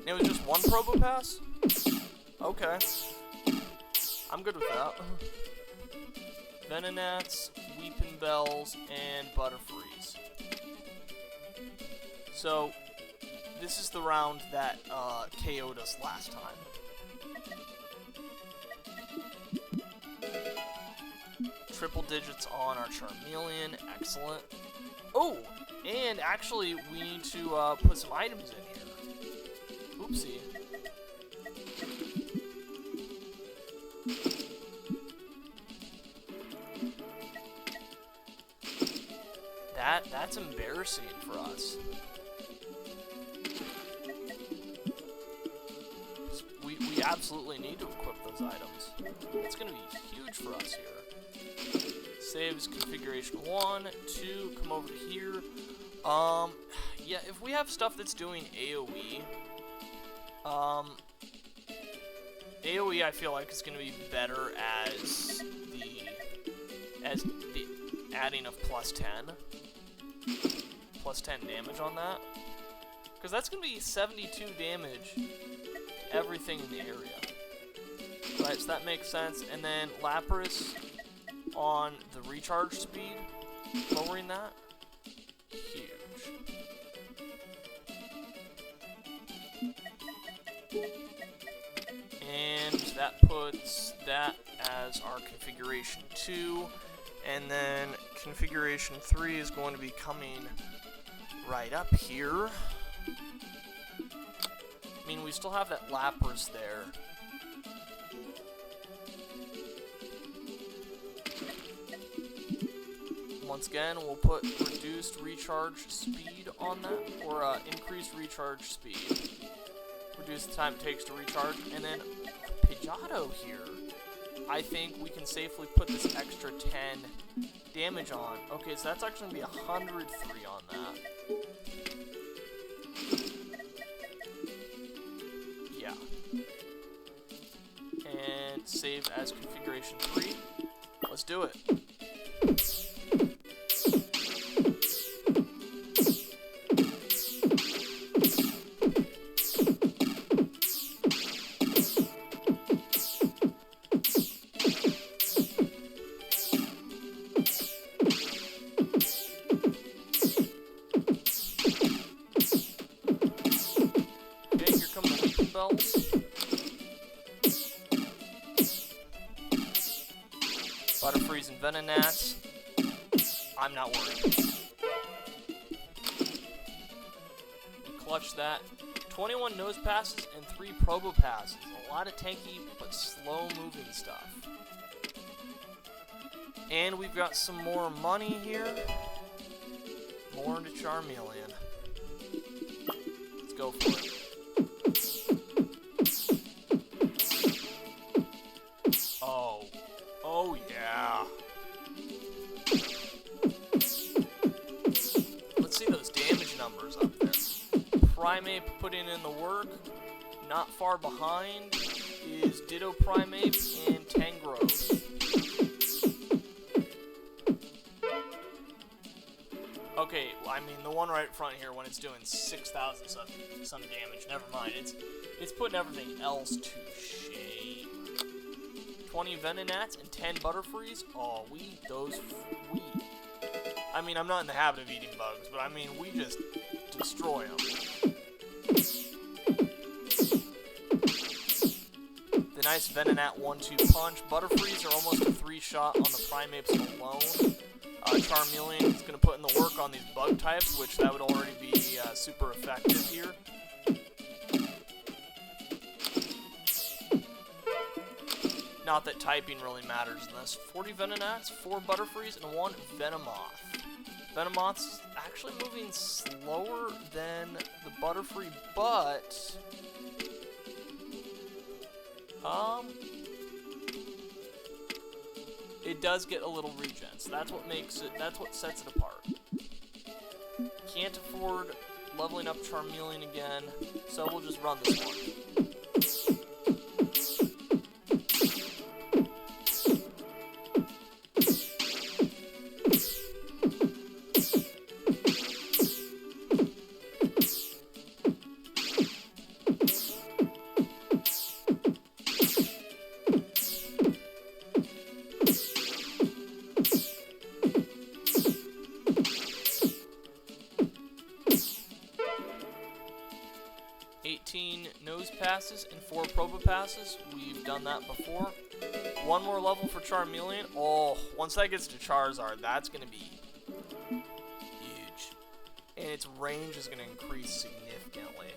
A: It was just one Pokepath? Okay. I'm good with that. Venonats, Weeping Bells, and Butterfrees. So, this is the round that KO'd us last time. Triple digits on our Charmeleon, excellent. Oh, and actually, we need to put some items in here. Oopsie. That's embarrassing for us. We absolutely need to equip those items. It's going to be huge for us here. Saves configuration 1, 2, come over to here. Yeah, if we have stuff that's doing AoE, AoE I feel like is going to be better as the adding of +10. plus 10 damage on that. Because that's going to be 72 damage to everything in the area. Right, so that makes sense. And then Lapras on the recharge speed, lowering that. Huge. And that puts that as our configuration 2. And then configuration 3 is going to be coming right up here. I mean, we still have that Lapras there. Once again, we'll put reduced recharge speed on that, or increased recharge speed. Reduce the time it takes to recharge, and then Pidgeotto here. I think we can safely put this extra 10 damage on. Okay, so that's actually going to be 103 on that. Yeah. And save as configuration 3. Let's do it. Butterfrees and Venonats. I'm not worried. We clutch that. 21 Nose Passes and 3 Probo Passes. A lot of tanky but slow moving stuff. And we've got some more money here. More into Charmeleon. Let's go for it. Oh yeah. Let's see those damage numbers up there. Primeape putting in the work. Not far behind is Ditto Primeape and Tangrowth. Okay, well, I mean the one right in front here when it's doing 6,000 some damage. Never mind. It's putting everything else to shame. 20 Venonats and 10 Butterfrees. Oh, we eat those. I mean, I'm not in the habit of eating bugs, but I mean, we just destroy them. The nice Venonat 1-2 punch. Butterfrees are almost a 3-shot on the Primapes alone. Charmeleon is going to put in the work on these bug types, which that would already be super effective here. Not that typing really matters in this. 40 Venonats, 4 Butterfrees, and 1 Venomoth. Venomoth's actually moving slower than the Butterfree, but it does get a little regen, so that's what makes it, that's what sets it apart. Can't afford leveling up Charmeleon again, so we'll just run this one. 18 Nose Passes and 4 Probo Passes. We've done that before. One more level for Charmeleon. Oh, once that gets to Charizard, that's going to be huge. And its range is going to increase significantly.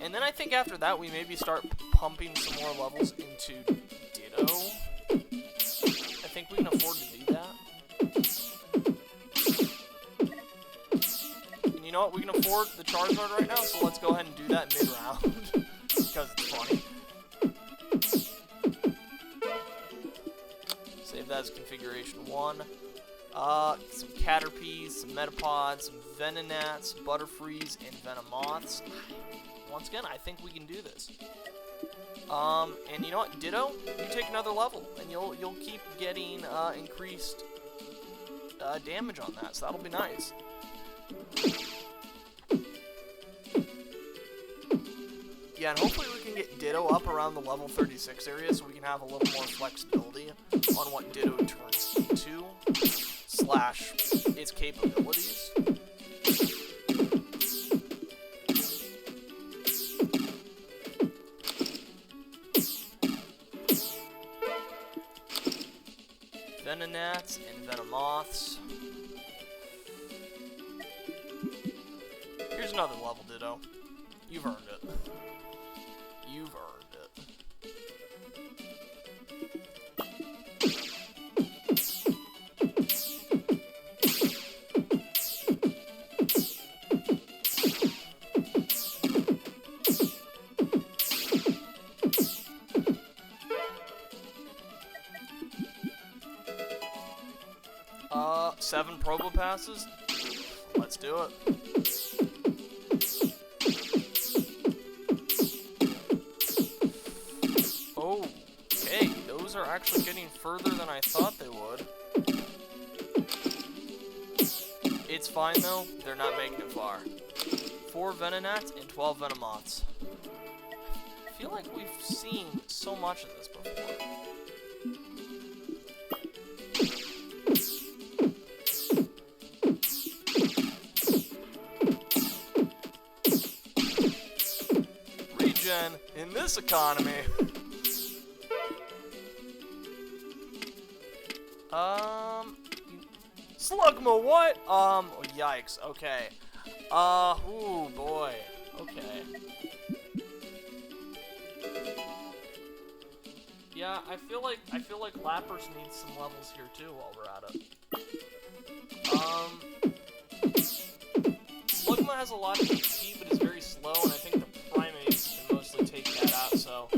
A: And then I think after that, we maybe start pumping some more levels into Ditto. I think we can afford to do that. And you know what? We can afford the Charizard right now, so let's go ahead and do that mid-round. Because it's funny. Save that as configuration 1. Some Caterpies, some Metapods, some Venonats, Butterfrees, and Venomoths. Once again, I think we can do this. And you know what, Ditto, you take another level, and you'll keep getting increased damage on that, so that'll be nice. Yeah, and hopefully we can get Ditto up around the level 36 area so we can have a little more flexibility on what Ditto turns into, slash its capabilities. Venonats and Venomoths. Here's another level Ditto. You've earned it. You've earned it. Seven Probopasses? Let's do it. Okay, those are actually getting further than I thought they would. It's fine though, they're not making it far. 4 Venonats and 12 Venomoths. I feel like we've seen so much of this before. Regen in this economy. Slugma, what? Oh, yikes, okay. Ooh, boy. Okay. Yeah, I feel like Lapras needs some levels here too while we're at it. Slugma has a lot of HP, but is very slow, and I think the Primates can mostly take that out, so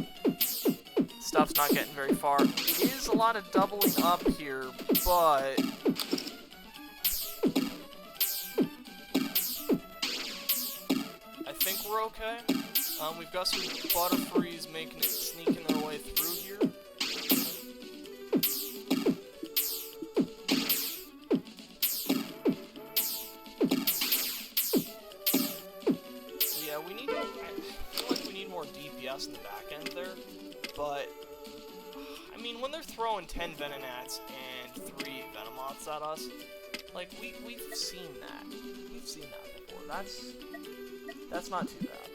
A: stuff's not getting very far. It is a lot of doubling up here, but I think we're okay. We've got some Butterfrees sneaking their way through here. Yeah, I feel like we need more DPS in the back end there, but I mean, when they're throwing 10 Venonats and 3 Venomoths at us, like, we've seen that. We've seen that before. That's not too bad.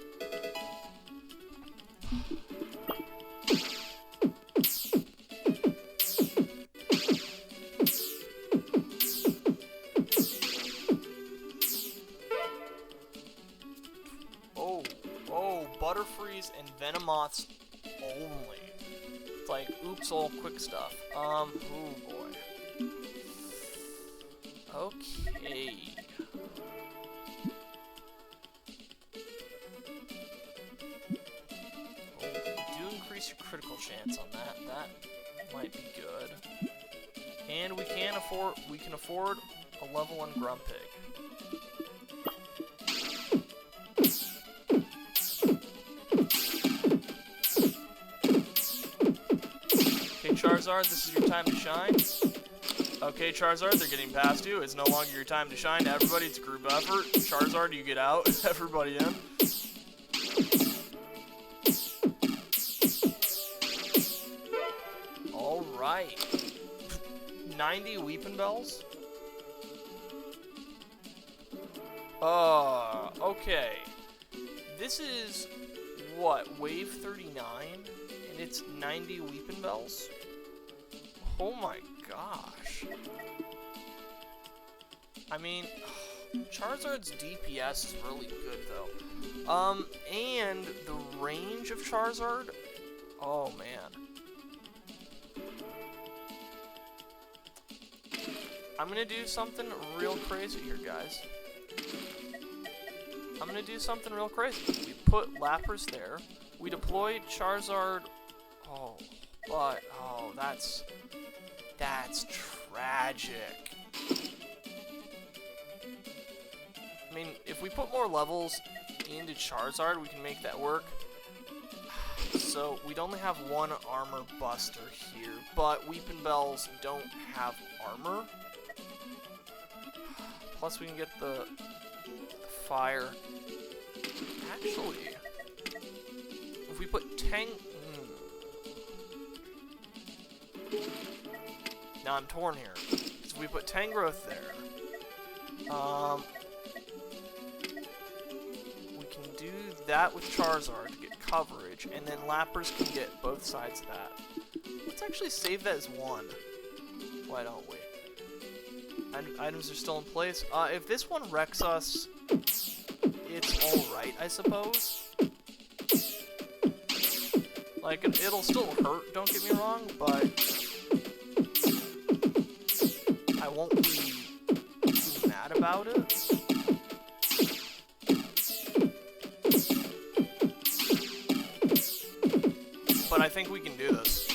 A: Oh, Butterfrees and Venomoths only. It's like, oops, all quick stuff. Oh boy. Okay. Oh, do increase your critical chance on that. That might be good. And we can afford a level on Grumpig. Charizard, this is your time to shine. Okay, Charizard, they're getting past you. It's no longer your time to shine. Everybody, it's a group effort. Charizard, you get out. Everybody in. Alright. 90 Weeping Bells? Okay. This is, what, wave 39? And it's 90 Weeping Bells? Oh my gosh. I mean, Charizard's DPS is really good though. And the range of Charizard, oh man. I'm gonna do something real crazy here, guys. I'm gonna do something real crazy. We put Lapras there. We deployed Charizard. Oh, but, oh, that's tragic. I mean, if we put more levels into Charizard, we can make that work. So, we'd only have one armor buster here, but Weeping Bells don't have armor. Plus, we can get the fire. Actually, if we put Now I'm torn here. So if we put Tangrowth there, we can do that with Charizard to get coverage, and then Lapras can get both sides of that. Let's actually save that as one. Why don't we? Items are still in place. If this one wrecks us, it's alright, I suppose. Like, it'll still hurt, don't get me wrong, but I won't be too mad about it. But I think we can do this.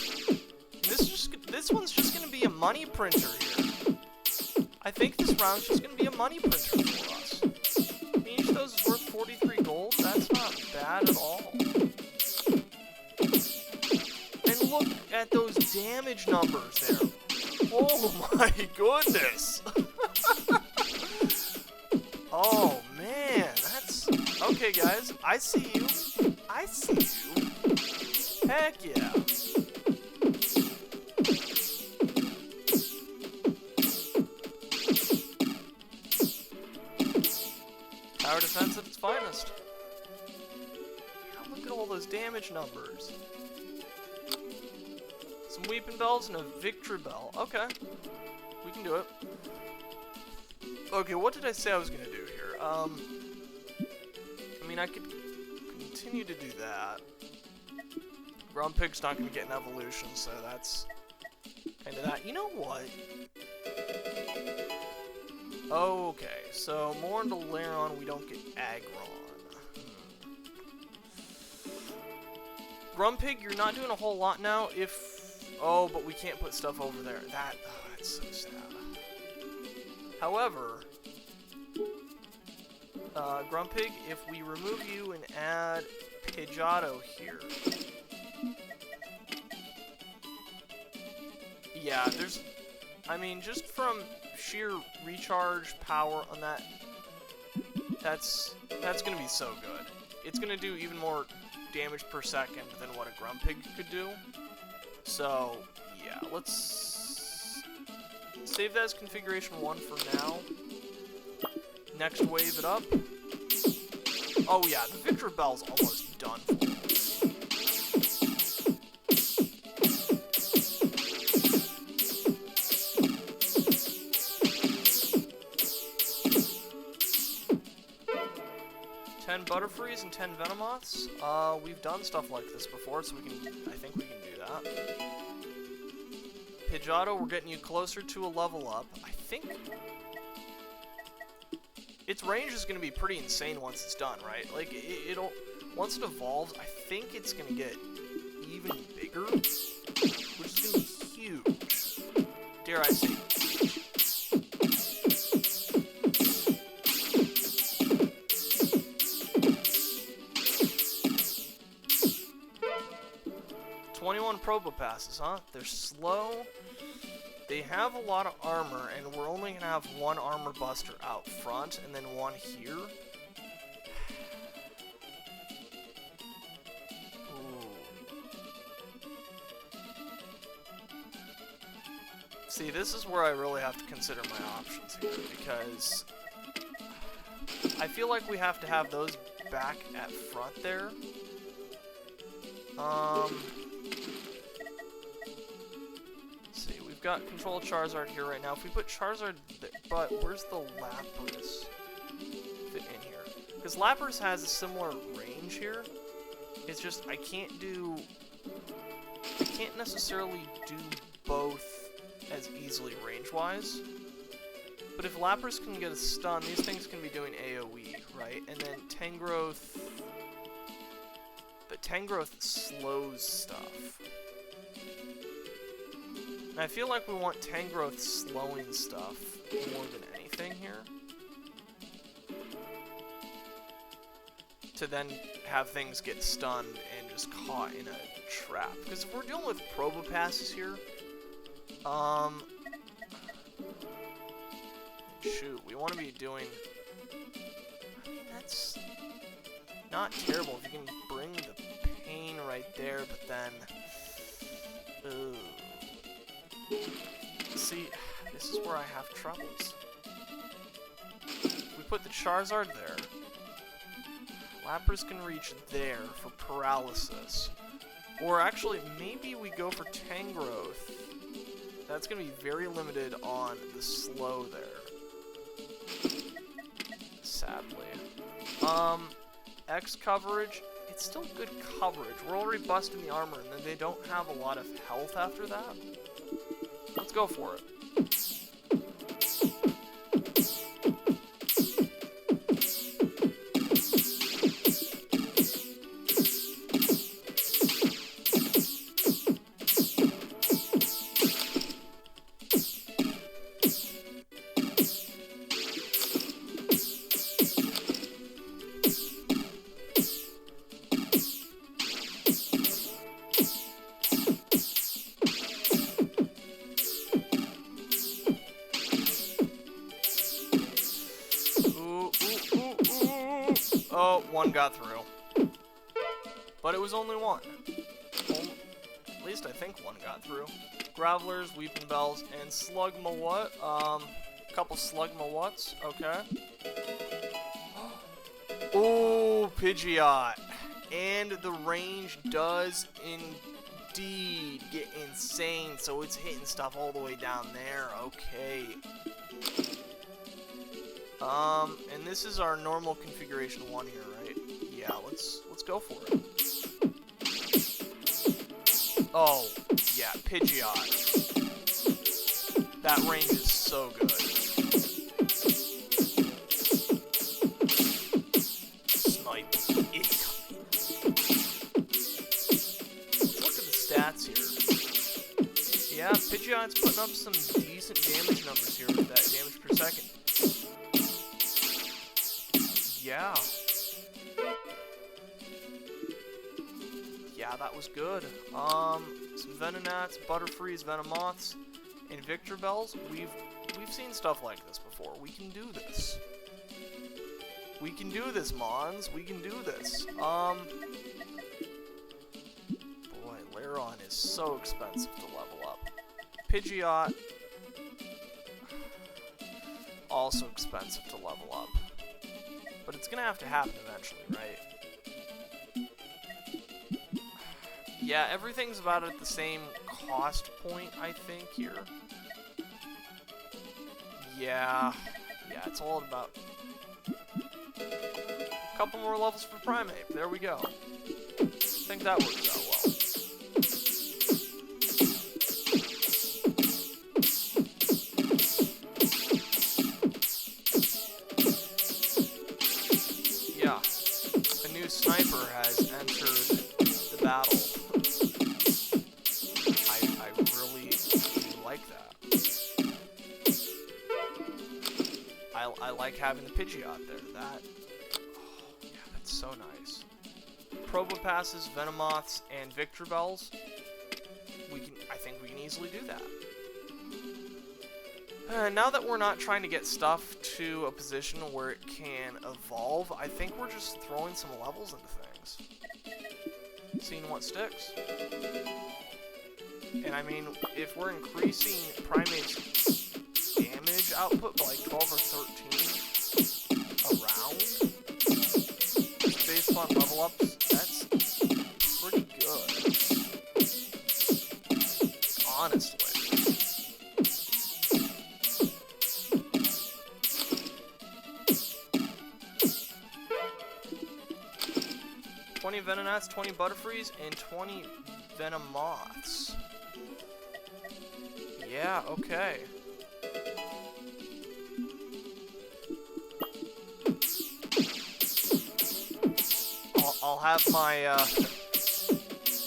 A: This one's just gonna be a money printer here. I think this round's just gonna be a money printer for us. I mean, each of those is worth 43 gold. That's not bad at all. And look at those damage numbers there. Oh my goodness. Oh man, that's... Okay guys, I see you. I see you. Heck yeah. Tower defense at its finest. Now look at all those damage numbers. Some Weeping Bells and a Victory Bell. Okay. We can do it. Okay, what did I say I was going to do here? I mean, I could continue to do that. Grumpig's not going to get an evolution, so that's kind of that. You know what? Okay, so more into Laron, we don't get Aggron. Grumpig, you're not doing a whole lot now. Oh, but we can't put stuff over there. That's so sad. However, Grumpig, if we remove you and add Pidgeotto here. Yeah, I mean, just from sheer recharge power on that, that's gonna be so good. It's gonna do even more damage per second than what a Grumpig could do. So, yeah, let's save that as configuration 1 for now. Next, wave it up. Oh yeah, the Victory Bell's almost done for. 10 Butterfrees and 10 Venomoths. We've done stuff like this before, so I think we can do that. Pidgeotto, we're getting you closer to a level up. I think its range is going to be pretty insane once it's done, right? Like, once it evolves, I think it's going to get even bigger, which is going to be huge. Dare I say, 21 Pokepaths, huh? They're slow. They have a lot of armor, and we're only gonna have one armor buster out front, and then one here. Ooh. See, this is where I really have to consider my options here, because I feel like we have to have those back at front there. We've got Control Charizard here right now. If we put Charizard but where's the Lapras fit in here? Because Lapras has a similar range here. It's just I can't necessarily do both as easily range-wise. But if Lapras can get a stun, these things can be doing AoE, right? And then Tangrowth... But Tangrowth slows stuff. And I feel like we want Tangrowth slowing stuff more than anything here. To then have things get stunned and just caught in a trap. Because if we're dealing with Pokepaths here, shoot, we want to be doing... not terrible if you can bring the pain right there, but then... See, this is where I have troubles. We put the Charizard there. Lapras can reach there for paralysis. Or actually, maybe we go for Tangrowth. That's going to be very limited on the slow there. Sadly. X coverage, it's still good coverage. We're already busting the armor, and then they don't have a lot of health after that. Let's go for it. Oh, one got through. But it was only one. At least I think one got through. Gravelers, Weeping Bells, and Slugma-what? A couple Slugma-whats, okay. Oh, Pidgeot. And the range does indeed get insane, so it's hitting stuff all the way down there, okay. And this is our normal configuration 1 here, right? Yeah, let's go for it. Oh, yeah, Pidgeot. That range is so good. Snipe incoming. Let's look at the stats here. Yeah, Pidgeot's putting up some decent damage numbers here with that damage per second. Yeah. Yeah, that was good. Some Venonats, Butterfrees, Venomoths, and Victreebels. We've seen stuff like this before. We can do this. We can do this, Mons. We can do this. Boy, Lairon is so expensive to level up. Pidgeot, also expensive to level up. But it's gonna have to happen eventually, right? Yeah, everything's about at the same cost point, I think, here. Yeah, it's all about a couple more levels for Primeape. There we go. I think that works out well. Sniper has entered the battle. I really like that. I like having the Pidgeot there. That, oh yeah, that's so nice. Probopasses, Venomoths, and Victreebels. I think we can easily do that. Now that we're not trying to get stuff to a position where it can evolve, I think we're just throwing some levels into things. Seeing what sticks. And I mean, if we're increasing Primeape's damage output by like 12 or 13 around, based on level ups, that's pretty good. Honestly. 20 Venonats, 20 Butterfrees, and 20 Venomoths. Yeah, okay. I'll have my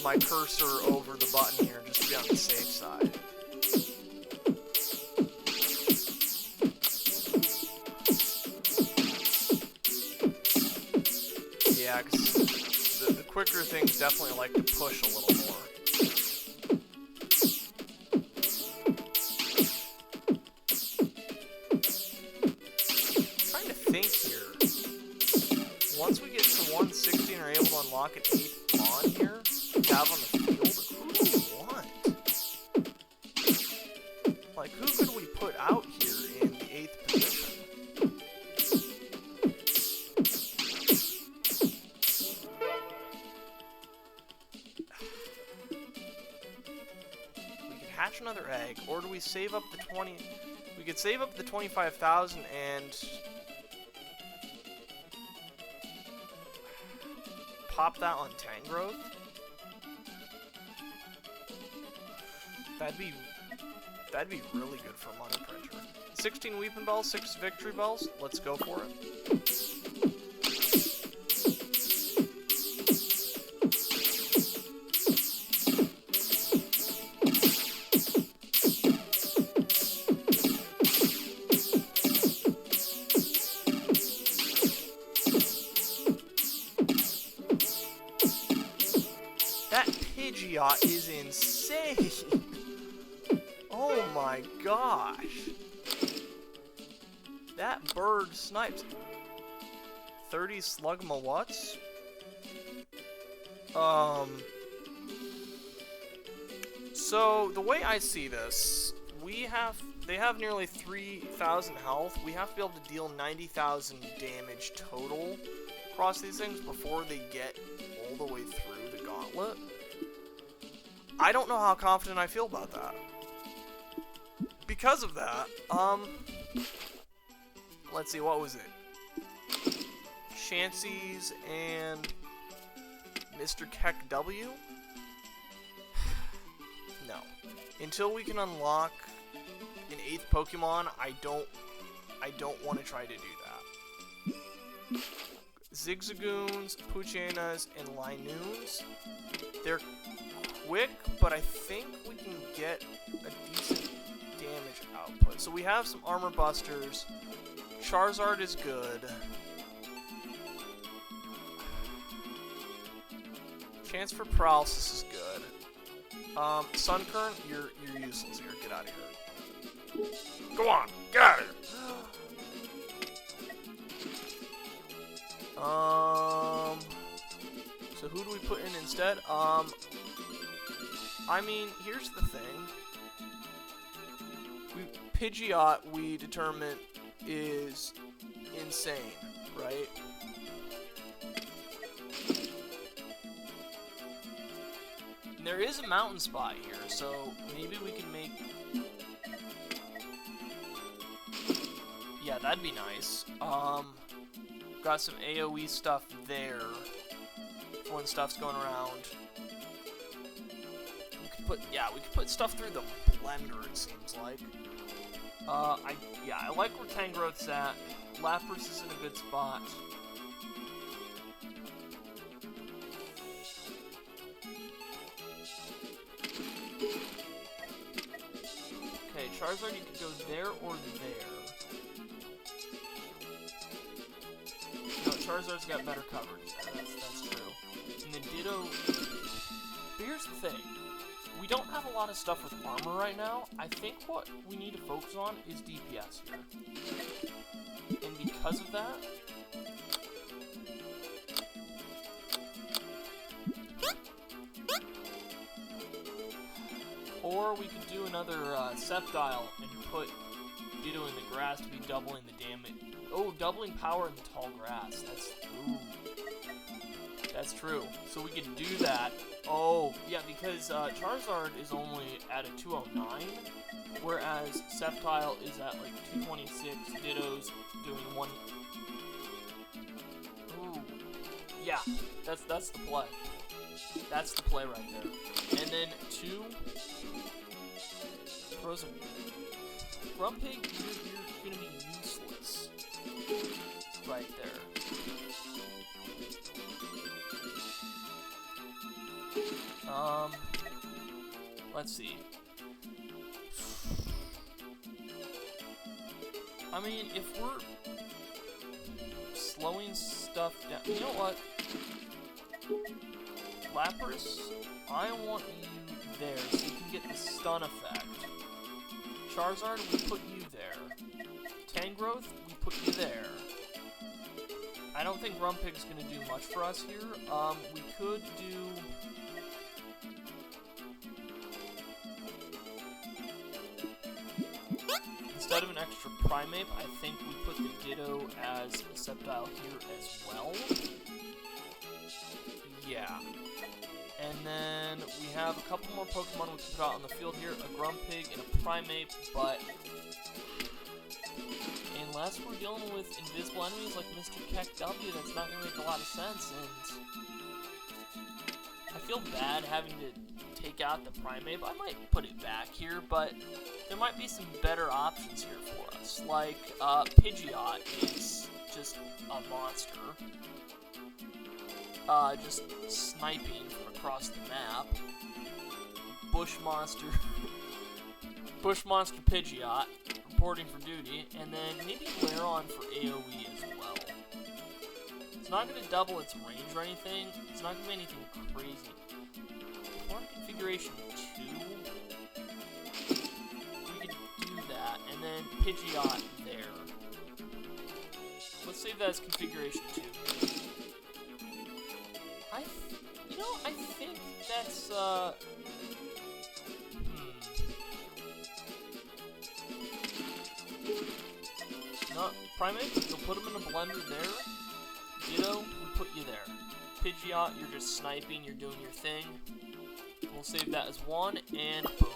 A: my cursor over the button here just to be on the safe side. Yeah, because the quicker things definitely like to push a little more. I'm trying to think here. Once we get to 1, 16 are able to unlock an 8th Mon here. Have on the field. Who do we want? Like, who could we put out here in the 8th position? We could hatch another egg, or do we save up the 20? We could save up the 25,000 and pop that on Tangrowth. That'd be really good for a money printer. 16 Weeping Bells, 6 Victory Bells. Let's go for it. That Pidgeot is insane! Oh my gosh! That bird snipes. 30 Slugma what's? So the way I see this, they have nearly 3,000 health. We have to be able to deal 90,000 damage total across these things before they get all the way through the gauntlet. I don't know how confident I feel about that. Because of that, let's see, what was it? Chansey's and Mr. Keck W? No. Until we can unlock an 8th Pokemon, I don't want to try to do that. Zigzagoons, Puchenas, and Linoons. They're quick, but I think we can get a decent damage output. So we have some Armor Busters. Charizard is good. Chance for Paralysis is good. Sun Current, you're useless here. Get out of here. Go on, get out of here. So who do we put in instead? I mean, here's the thing. Pidgeot, we determine, is insane, right? And there is a mountain spot here, so maybe we can make... Yeah, that'd be nice. Got some AoE stuff there for when stuff's going around. We could put stuff through the blender, it seems like. I like where Tangrowth's at. Lapras is in a good spot. Okay, Charizard, you could go there or there. No, Charizard's got better coverage. That's true. And the Ditto... But here's the thing. We don't have a lot of stuff with armor right now. I think what we need to focus on is DPS here. And because of that... Or we could do another Sceptile and put Ditto in the grass to be doubling the damage. Oh, doubling power in the tall grass. That's true. So we could do that. Oh, yeah, because Charizard is only at a 209, whereas Sceptile is at like 226. Ditto's doing 1. Ooh, yeah, that's the play. That's the play right there. And then 2 throws a Grumpig. You're gonna be useless right there. Let's see. I mean, if we're slowing stuff down, you know what? Lapras, I want you there so you can get the stun effect. Charizard, we put you there. Tangrowth, we put you there. I don't think Grumpig's going to do much for us here. We could do... Instead of an extra Primeape, I think we put the Ditto as a Sceptile here as well. Yeah. And then we have a couple more Pokemon we can put out on the field here. A Grumpig and a Primeape, but... Unless we're dealing with invisible enemies like Mr. Keck W, that's not going to make a lot of sense, and... I feel bad having to take out the Primeape. I might put it back here, but there might be some better options here for us. Like, Pidgeot is just a monster. Just sniping from across the map. Bushmonster Pidgeot, reporting for duty, and then maybe Lairon for AoE as well. It's not going to double its range or anything. It's not going to be anything crazy. For configuration 2, we could do that, and then Pidgeot there. Let's save that as configuration 2. I think that's, No, Primeape, you'll put them in a blender there. Ditto, we put you there. Pidgeot, you're just sniping, you're doing your thing. We'll save that as 1, and boom.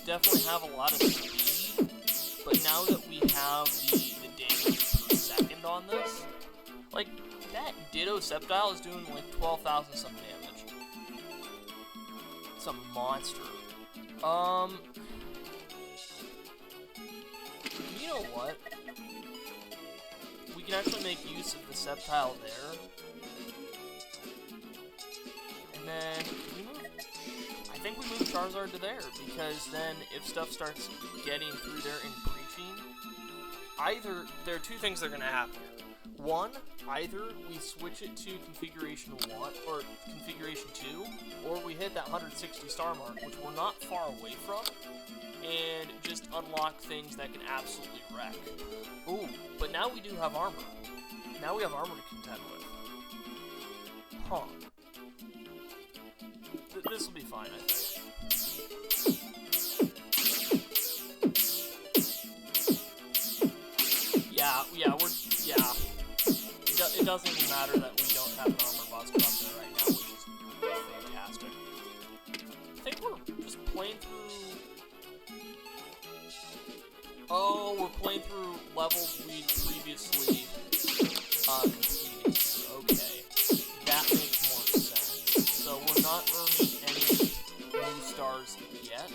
A: Definitely have a lot of speed, but now that we have the damage per second on this, like, that Ditto Sceptile is doing like 12,000 some damage. It's a monster. You know what? We can actually make use of the Sceptile there. And then I think we move Charizard to there, because then if stuff starts getting through there and breaching, there are two things that are going to happen here. One, either we switch it to configuration 1, or configuration 2, or we hit that 160 star mark, which we're not far away from, and just unlock things that can absolutely wreck. Ooh, but now we do have armor. Now we have armor to contend with. Huh. This will be fine, I think. It doesn't even matter that we don't have an armor buster up there right now, which is fantastic. I think we're just playing through... Oh, we're playing through levels we previously completed. Okay. That makes more sense. So we're not earning any new stars yet.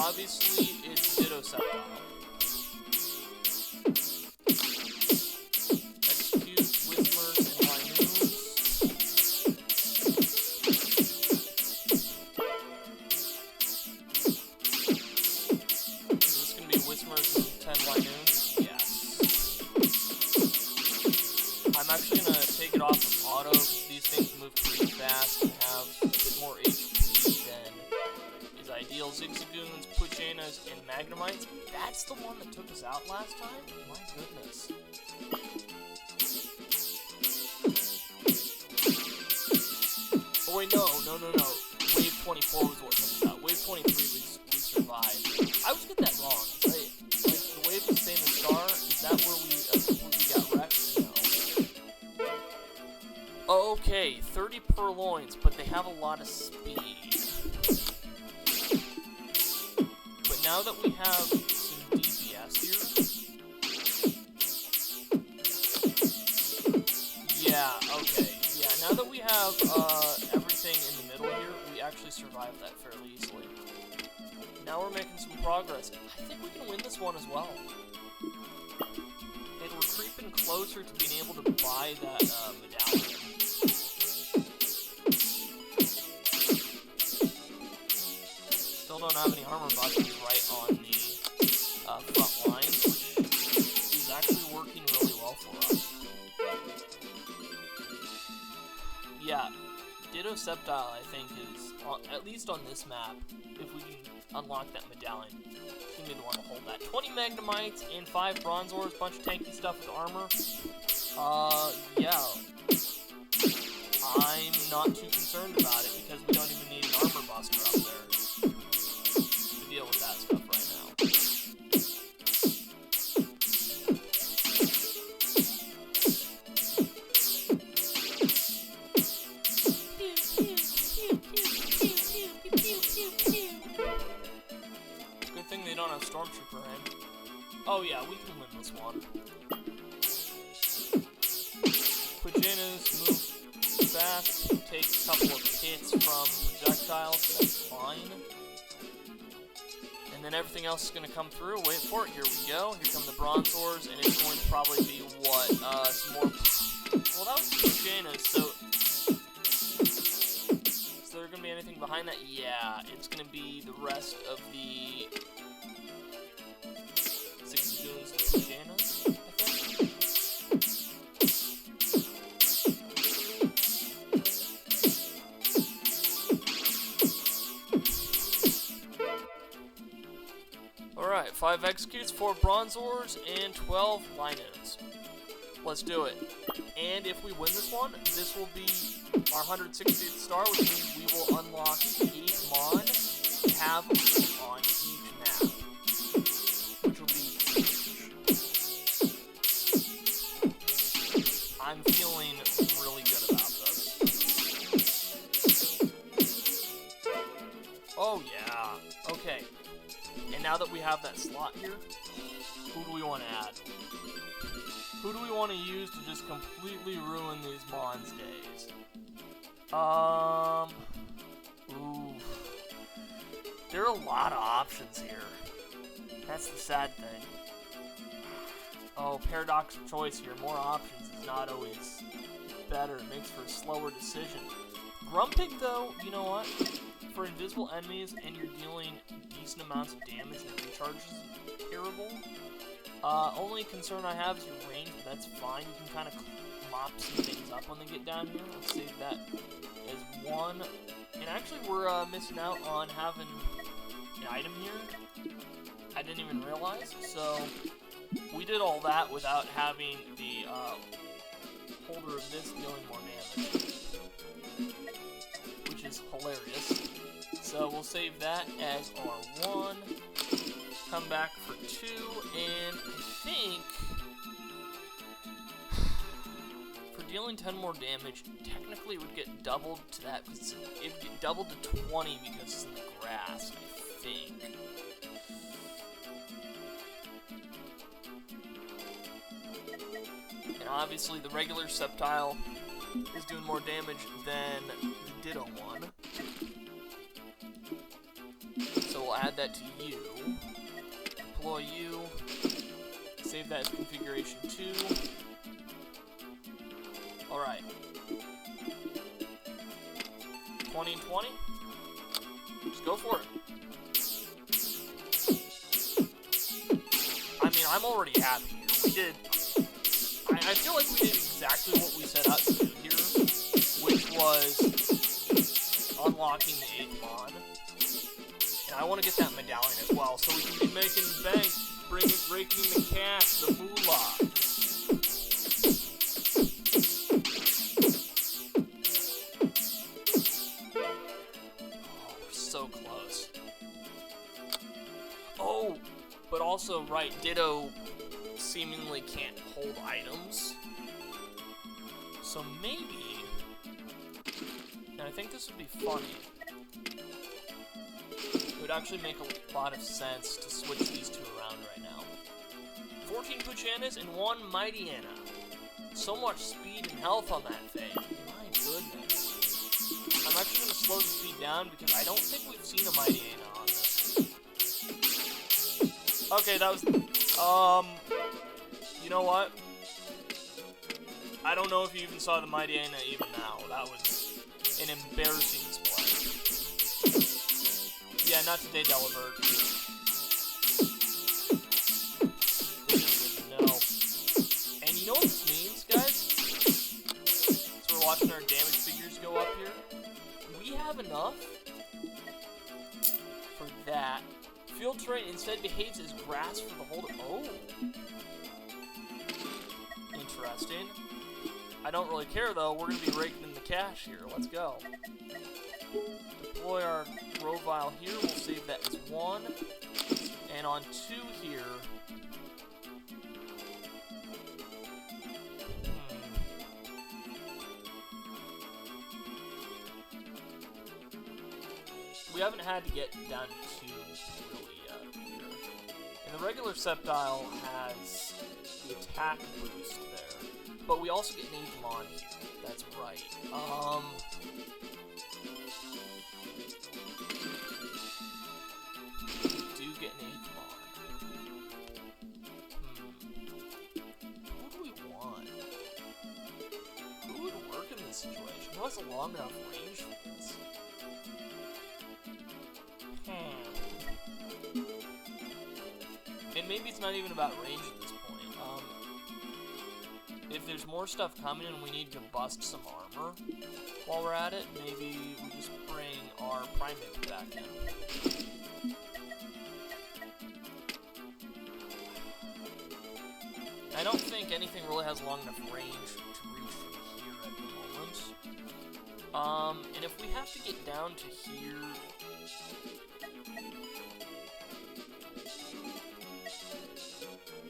A: Obviously, it's Ditto Sceptile. Execute Whismers and Linoons. Is this going to be Whismers and 10 Linoons? Yes. I'm actually going to take it off of auto, because these things move pretty fast and have a bit more HP than is ideal. Zigzagoons, Puchanas, and Magnemites. That's the one that took us out last time? My goodness. Oh wait, no. Wave 24 was what took us out. Wave 23 we survived. I always get that wrong. Like the wave was staying in star, is that where we completely got wrecked? No. Okay, 30 Purloins, but they have a lot of speed. Now that we have some DPS here, yeah, okay, yeah, now that we have everything in the middle here, we actually survive that fairly easily. Now we're making some progress. I think we can win this one as well. And we're creeping closer to being able to buy that medallion. Still don't have any armor busters right on the front line, which is actually working really well for us. Yeah, Ditto Sceptile, I think, is, at least on this map, if we can unlock that medallion, it's gonna be the one to hold that. 20 Magnemites and 5 Bronze Ores, bunch of tanky stuff with armor. Yeah. I'm not too concerned about it because we don't even need an armor buster up there to deal with that stuff right now. Good thing they don't have Stormtrooper in. Oh yeah, we can win this one. Pajanas move fast, take a couple of hits from projectiles, so that's fine. And then everything else is going to come through. Wait for it, here we go. Here come the Bronze Ores, and it's going to probably be, what, some more... Well, that was Pajanas, so... Is there going to be anything behind that? Yeah, it's going to be the rest of the... 6 Goons and Pajanas, I think. Alright, 5 executes, 4 Bronze Ores, and 12 Linos. Let's do it. And if we win this one, this will be our 160th star, which means we will unlock 8 Mon, have on each map. Which will be huge. I'm feeling really good about this. Oh yeah, okay. And now that we have that slot here, who do we want to add? Who do we want to use to just completely ruin these Mons days? Ooh. There are a lot of options here. That's the sad thing. Oh, paradox of choice here. More options is not always better. It makes for a slower decision. Grumpig, though, you know what? For invisible enemies and you're dealing decent amounts of damage and recharge is terrible. Only concern I have is your range, but that's fine. You can kind of mop some things up when they get down here. Let's save that as one. And actually, we're missing out on having an item here. I didn't even realize. So, we did all that without having the holder of this dealing more damage, which is hilarious. So, we'll save that as R1. Come back for 2, and I think for dealing 10 more damage, technically it would get doubled to that, because it would get doubled to 20 because it's in the grass, I think. And obviously the regular Sceptile is doing more damage than the Ditto one. So we'll add that to you. Deploy you, save that as configuration 2. Alright. 20 and 20. Just go for it. I mean, I'm already happy here. We did... I feel like we did exactly what we set out to do here, which was unlocking the 8th Mon. And I want to get that medallion as well, so we can be making bank, raking in the cash, the moolah. Oh, we're so close. Oh, but also, right, Ditto seemingly can't hold items. So maybe, and I think this would be funny, it would actually make a lot of sense to switch these two around right now. 14 Puchanas and 1 Mighty Anna. So much speed and health on that thing. My goodness. I'm actually going to slow the speed down because I don't think we've seen a Mighty Anna on this. Okay, that was... You know what? I don't know if you even saw the Mighty Aina even now. That was an embarrassing display. Yeah, not today, Delibird. They just didn't know. And you know what this means, guys? So we're watching our damage figures go up here. We have enough for that. Field terrain instead behaves as grass for the holder. Oh. Interesting. I don't really care, though. We're going to be raking in the cash here. Let's go. Deploy our Rovile here. We'll save that as 1. And on 2 here... We haven't had to get down to 2 really yet here. And the regular Sceptile has the attack boost there. But we also get an Agumon here. That's right. We do get an Agumon. Who do we want? Who would work in this situation? Who has a long enough range for this? And maybe it's not even about range at this point. If there's more stuff coming and we need to bust some armor while we're at it, maybe we just bring our Primate back in. I don't think anything really has long enough range to reach from here at the moment. And if we have to get down to here...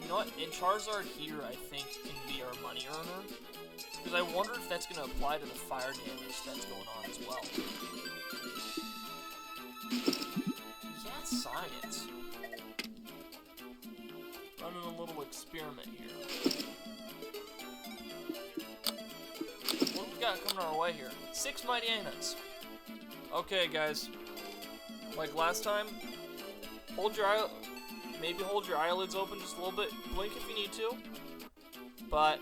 A: You know what? In Charizard here, I think, can be our money earner. Because I wonder if that's going to apply to the fire damage that's going on as well. Yeah, science. Running a little experiment here. What do we got coming our way here? 6 Mighty Ainas. Okay, guys. Like last time, maybe hold your eyelids open just a little bit. Blink if you need to. But,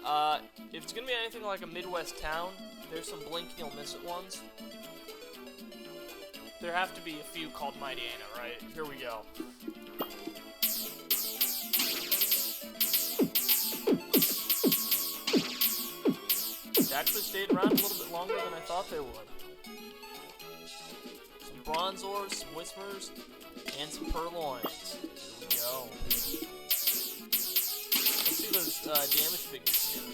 A: if it's gonna be anything like a Midwest town, there's some blink and you'll miss it ones. There have to be a few called Mighty Aina, right? Here we go. They actually stayed around a little bit longer than I thought they would. Some Bronzors, some Whismers, and some Purloins. Here we go. Let's see those damage figures here.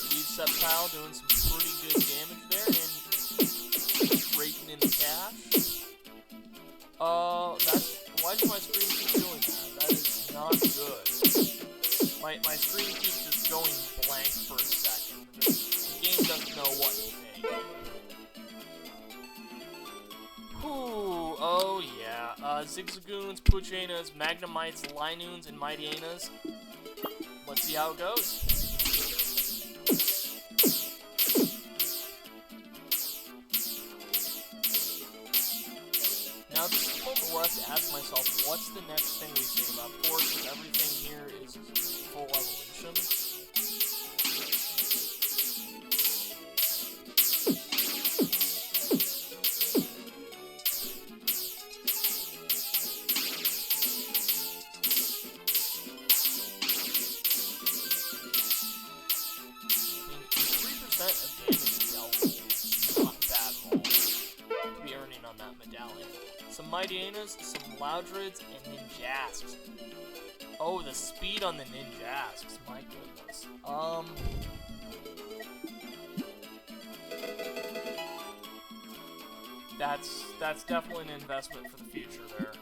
A: Lead Sceptile doing some pretty good damage there and raking in the cash. Why does my screen keep doing that? That is not good. My screen keeps just going blank for a second. The game doesn't know what to think. Ooh, oh yeah. Zigzagoons, Puchainas, Magnemites, Linoons, and Mighty Ainas. Let's see how it goes. Now this is the moment where I have to ask myself, what's the next thing we save up for, because everything here is full evolution. Some Mighty Ainas, some Loudreds, and Ninjasks. Oh, the speed on the Ninjasks, my goodness. That's definitely an investment for the future there.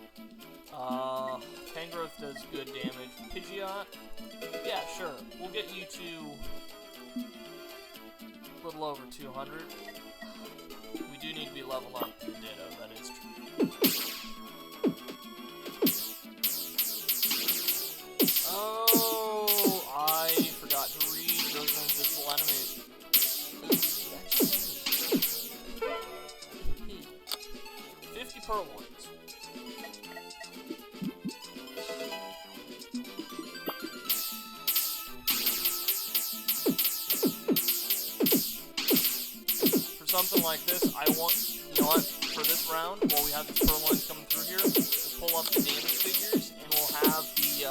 A: Tangrowth does good damage. Pidgeot? Yeah, sure. We'll get you to a little over 200. We do need to be leveling up to the Ditto, that is true. Oh, I forgot to read those invisible enemies. 50 Purloins. something like this, I want, you know what, for this round, while we have these purloins coming through here, we'll pull up the damage figures, and we'll have the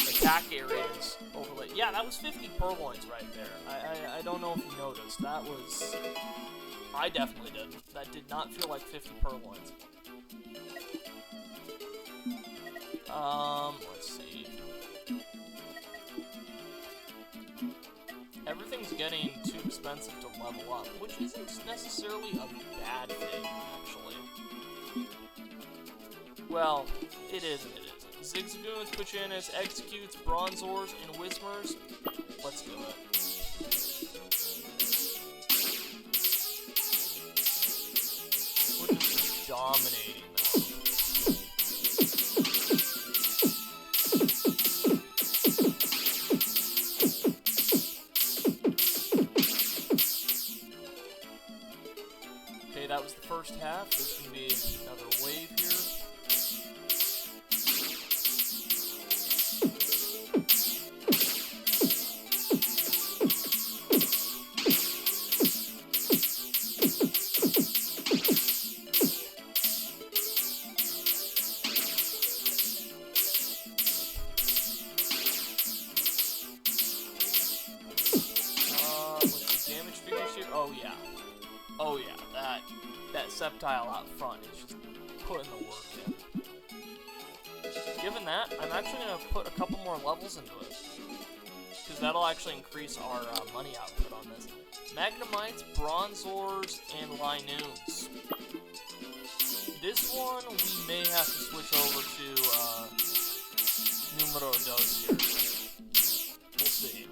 A: attack areas overlay. Yeah, that was 50 purloins right there. I don't know if you noticed. That was... I definitely didn't. That did not feel like 50 purloins. Let's see. Everything's getting too expensive to level up, which isn't necessarily a bad thing, actually. Well, it is and it isn't. Zigzagoons, Puchinas, Executes, Bronzors, and Whismers. Let's do it. We're just dominating them. Okay, that was the first half. There's going to be another wave here. Oh yeah, that Sceptile out front is just putting the work in. Given that, I'm actually going to put a couple more levels into it, because that'll actually increase our money output on this. Magnemites, Bronzors, and Linoons. This one, we may have to switch over to Numero Dos here. We'll see.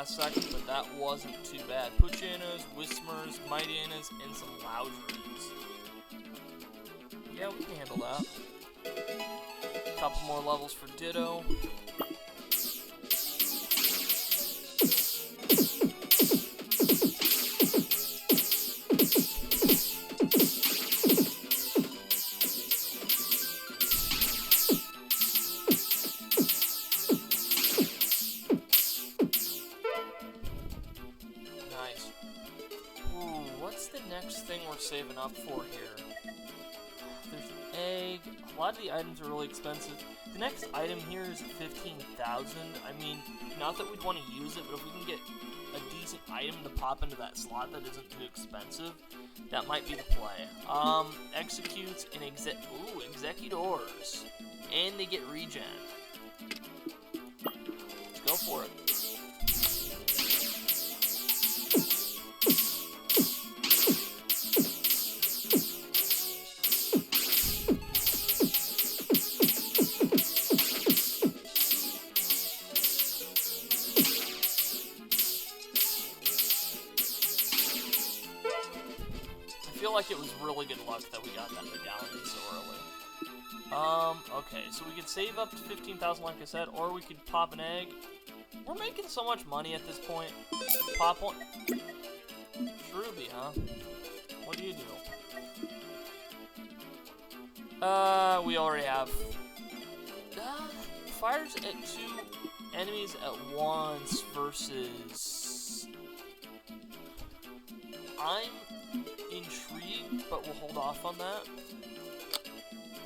A: Second, but that wasn't too bad. Puchinas, Whismers, Mightianas, and some Loudrins. Yeah, we can handle that. A couple more levels for Ditto. Saving up for here. There's an egg. A lot of the items are really expensive. The next item here is 15,000. I mean, not that we'd want to use it, but if we can get a decent item to pop into that slot that isn't too expensive, that might be the play. Executes and Executors. And they get regen. Let's go for it. I feel like it was really good luck that we got that medallion so early. Okay, so we could save up to 15,000 like I said, or we could pop an egg. We're making so much money at this point. Pop one. Ruby, huh? What do you do? We already have. Fires at 2 enemies at once versus... I'm intrigued, but we'll hold off on that.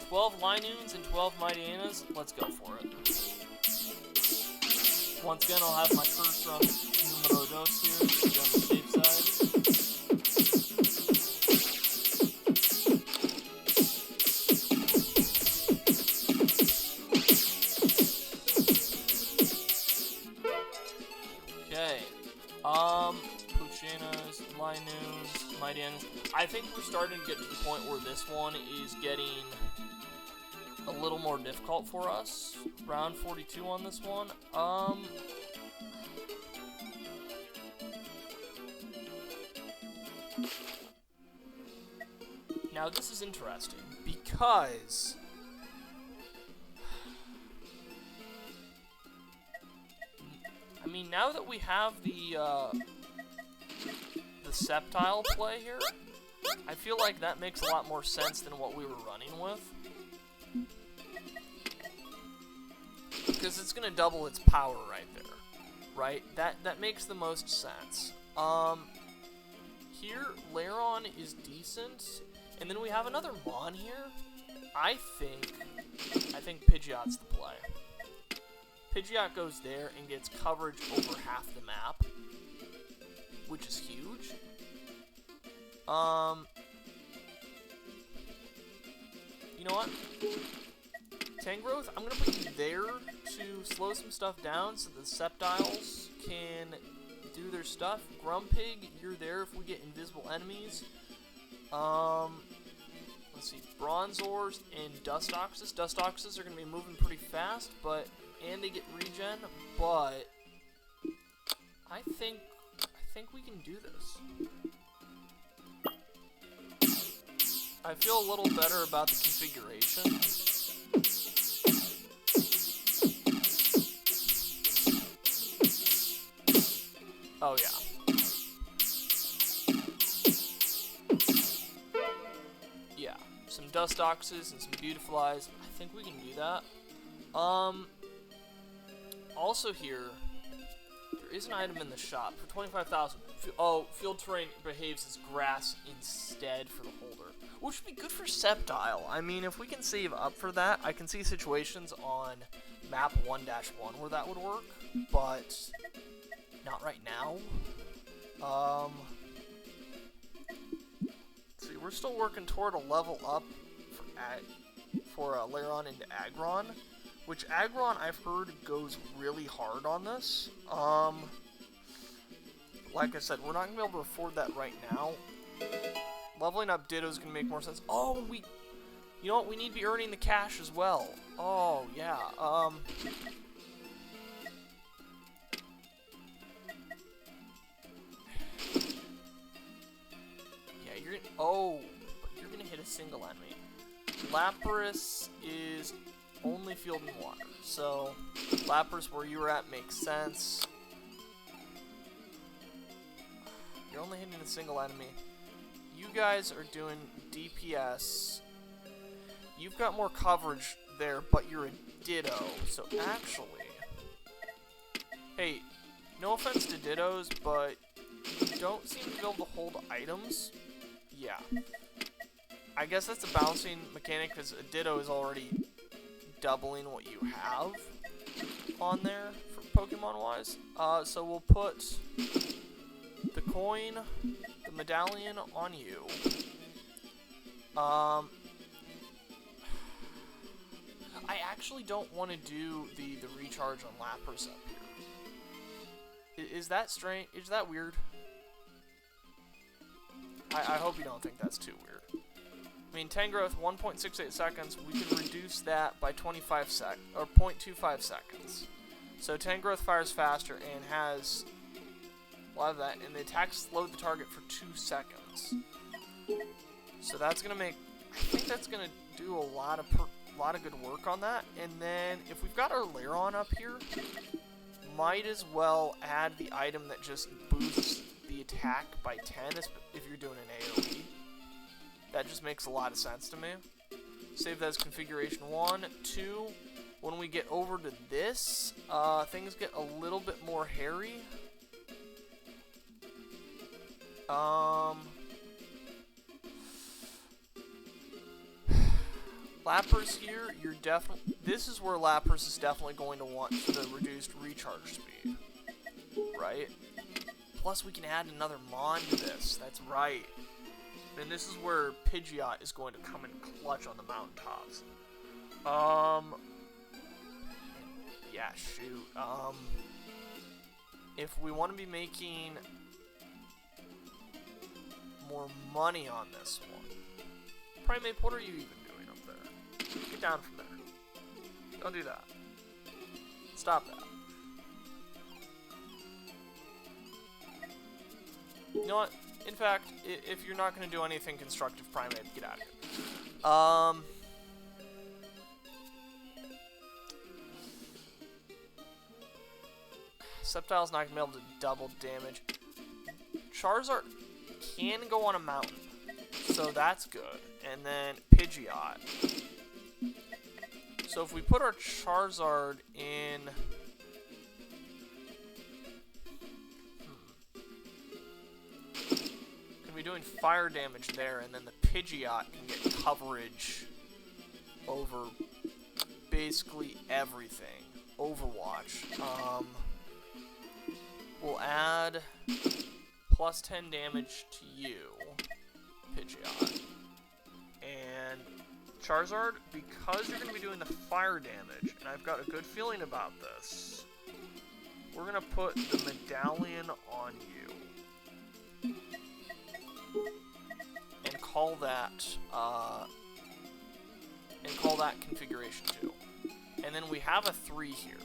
A: 12 Linoons and 12 Mightianas. Let's go for it. Once again, I'll have my cursor on Numero Dos here, to be on the safe side. Okay. Puchinas, Linoons, Mightianas. I think we're starting to get to the point where this one is getting a little more difficult for us. Round 42 on this one. Now this is interesting because I mean, now that we have the Sceptile play here, I feel like that makes a lot more sense than what we were running with. Because it's gonna double its power right there, right? That makes the most sense. Here, Lairon is decent, and then we have another Mon here. I think Pidgeot's the play. Pidgeot goes there and gets coverage over half the map, which is huge. You know what? Tangrowth, I'm gonna put you there to slow some stuff down so the Sceptiles can do their stuff. Grumpig, you're there if we get invisible enemies. Let's see, Bronzors and Dustoxes. Dustoxes are gonna be moving pretty fast, and they get regen, but I think we can do this. I feel a little better about the configuration. Oh yeah. Yeah, some Dustoxes and some Beautiflies. I think we can do that. Also here, there is an item in the shop for 25,000. Oh, field terrain behaves as grass instead for the holder, which would be good for Sceptile. I mean, if we can save up for that, I can see situations on map 1-1 where that would work, but not right now. See, we're still working toward a level up for Lairon into Aggron, which Aggron I've heard goes really hard on this. Like I said, we're not gonna be able to afford that right now. Leveling up Ditto is gonna make more sense. Oh, you know what? We need to be earning the cash as well. Oh yeah. But you're gonna hit a single enemy. Lapras is only field and water, so Lapras where you were at makes sense. You're only hitting a single enemy. You guys are doing DPS. You've got more coverage there, but you're a Ditto, so actually... Hey, no offense to Dittos, but you don't seem to be able to hold items. Yeah. I guess that's a balancing mechanic, because a Ditto is already doubling what you have on there for Pokemon-wise. So we'll put the coin, the medallion on you. I actually don't want to do the recharge on Lapras up here. Is that strange? Is that weird? I hope you don't think that's too weird. I mean, Tangrowth, 1.68 seconds. We can reduce that by 0.25 seconds. So Tangrowth fires faster and has a lot of that, and the attacks slowed the target for 2 seconds. So that's gonna make. I think that's gonna do a lot of good work on that. And then if we've got our Lairon up here, might as well add the item that just boosts the attack by 10 if you're doing an AoE. That just makes a lot of sense to me. Save that as configuration 1. 2, when we get over to this, things get a little bit more hairy. Lapras here, this is where Lapras is definitely going to want the reduced recharge speed, right? Plus we can add another Mon to this, that's right. And this is where Pidgeot is going to come in clutch on the mountaintops. Yeah, shoot. If we want to be making more money on this one, Primate, what are you even doing up there? Get down from there. Don't do that. Stop that. You know what? In fact, if you're not going to do anything constructive, Primate, get out of here. Sceptile's not going to be able to double damage. Charizard can go on a mountain, so that's good. And then Pidgeot. So if we put our Charizard in... Can be doing fire damage there, and then the Pidgeot can get coverage over basically everything. Overwatch. We'll add plus 10 damage to you, Pidgeot. And Charizard, because you're going to be doing the fire damage, and I've got a good feeling about this, we're going to put the medallion on you. And call that configuration 2. And then we have a 3 here.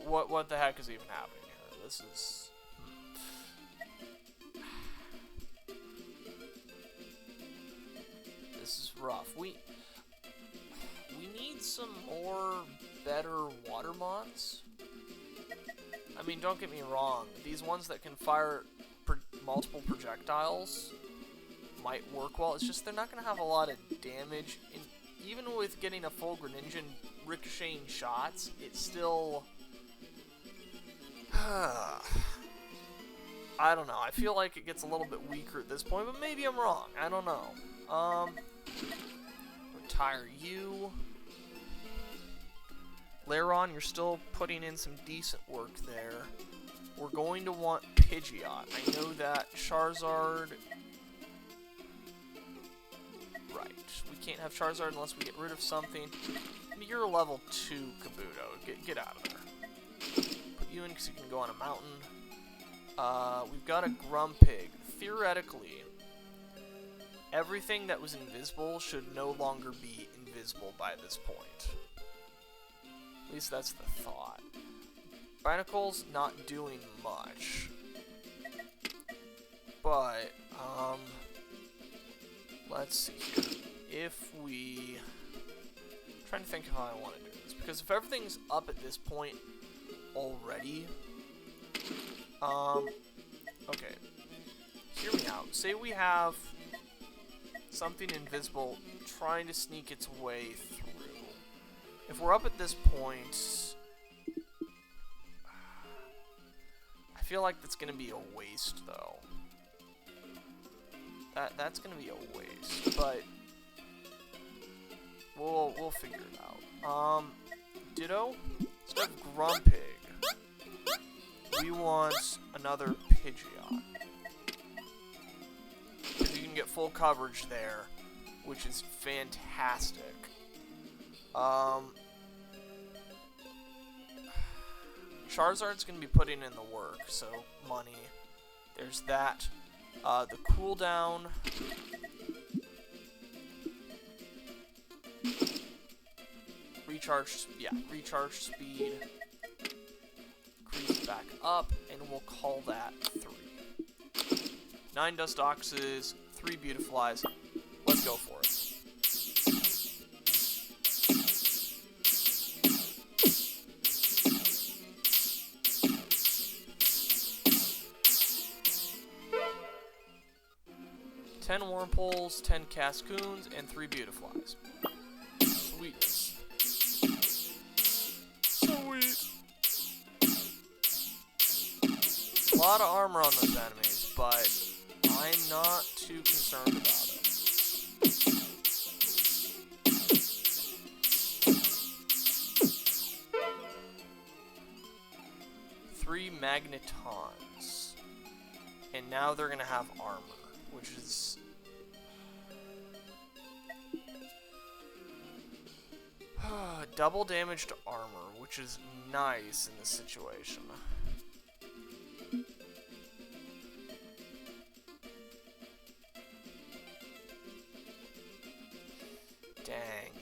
A: What the heck is even happening here? This is... This is rough. We need some more better water mons. I mean, don't get me wrong. These ones that can fire multiple projectiles might work well. It's just they're not going to have a lot of damage. And even with getting a full Greninja ricocheting shots, it's still... I don't know. I feel like it gets a little bit weaker at this point, but maybe I'm wrong. I don't know. Retire you. Lairon, you're still putting in some decent work there. We're going to want Pidgeot. I know that Charizard... Right. We can't have Charizard unless we get rid of something. You're a level 2, Kabuto. Get out of there. Put you in because you can go on a mountain. We've got a Grumpig. Theoretically, everything that was invisible should no longer be invisible by this point. At least that's the thought. Binacle's not doing much. But, let's see here. If we... I'm trying to think of how I want to do this. Because if everything's up at this point already... okay. Hear me out. Say we have something invisible trying to sneak its way through. If we're up at this point, I feel like that's going to be a waste, though. That's going to be a waste, but we'll figure it out. Ditto. Let's go with Grumpig. We want another Pidgeot. Because you can get full coverage there, which is fantastic. Charizard's going to be putting in the work, so money. There's that. The cooldown. Recharge speed. Increase back up, and we'll call that 3. 9 Dustoxes, 3 Beautiflies. Let's go for it. Ten Wurmples, 10 Cascoons, and 3 Beautiflies. Sweetness. Sweet. A lot of armor on those enemies, but I'm not too concerned about it. Three Magnetons. And now they're gonna have armor, which is... double damage to armor, which is nice in this situation. Dang.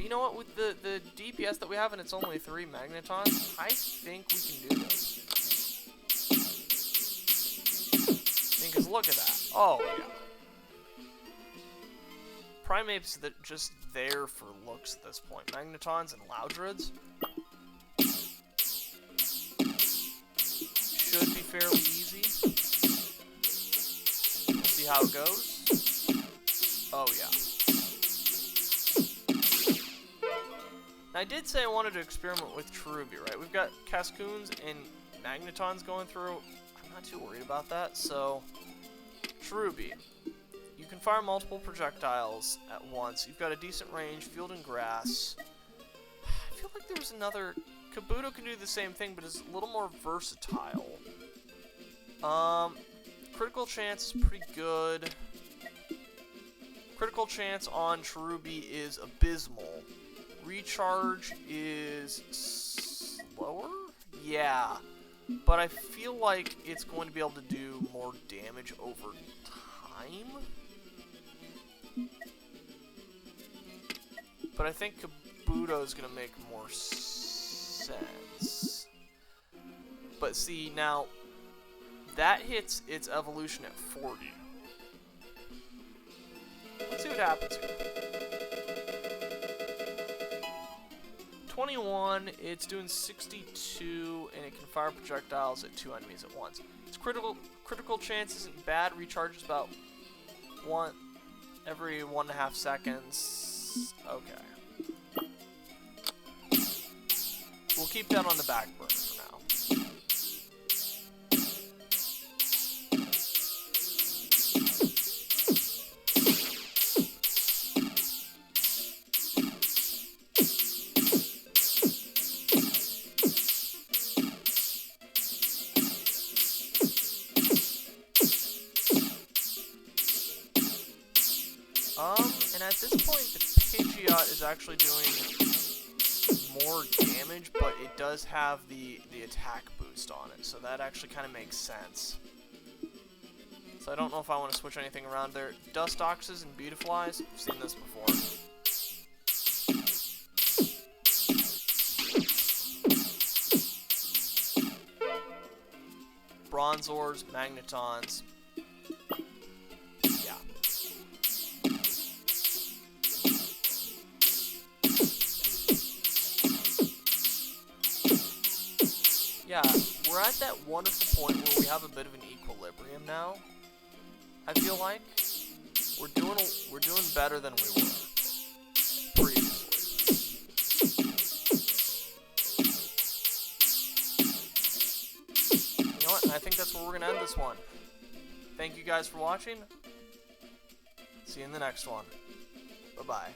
A: But you know what? With the DPS that we have and it's only 3 Magnetons, I think we can do this. Because look at that. Oh, yeah. Primates that just there for looks at this point. Magnetons and Loudreds should be fairly easy. We'll see how it goes. Oh, yeah. Now, I did say I wanted to experiment with Cherubi, right? We've got Cascoons and Magnetons going through. I'm not too worried about that, so... Cherubi. You can fire multiple projectiles at once. You've got a decent range, field and grass. I feel like there's another... Kabuto can do the same thing, but is a little more versatile. Critical chance is pretty good. Critical chance on Cherubi is abysmal. Recharge is slower? Yeah. But I feel like it's going to be able to do more damage over time. But I think Kabuto is going to make more sense. But see, now, that hits its evolution at 40. Let's see what happens here. 21, it's doing 62, and it can fire projectiles at 2 enemies at once. Its critical chance isn't bad. Recharges about every 1.5 seconds. Okay. We'll keep that on the back burner for now. And at this point, the Pidgeot is actually doing more damage, but it does have the attack boost on it, so that actually kind of makes sense. So I don't know if I want to switch anything around there. Dustoxes and Beautiflies, I've seen this before. Bronzors, Magnetons. Yeah, we're at that wonderful point where we have a bit of an equilibrium now. I feel like we're doing better than we were previously. You know what? I think that's where we're gonna end this one. Thank you guys for watching. See you in the next one. Bye-bye.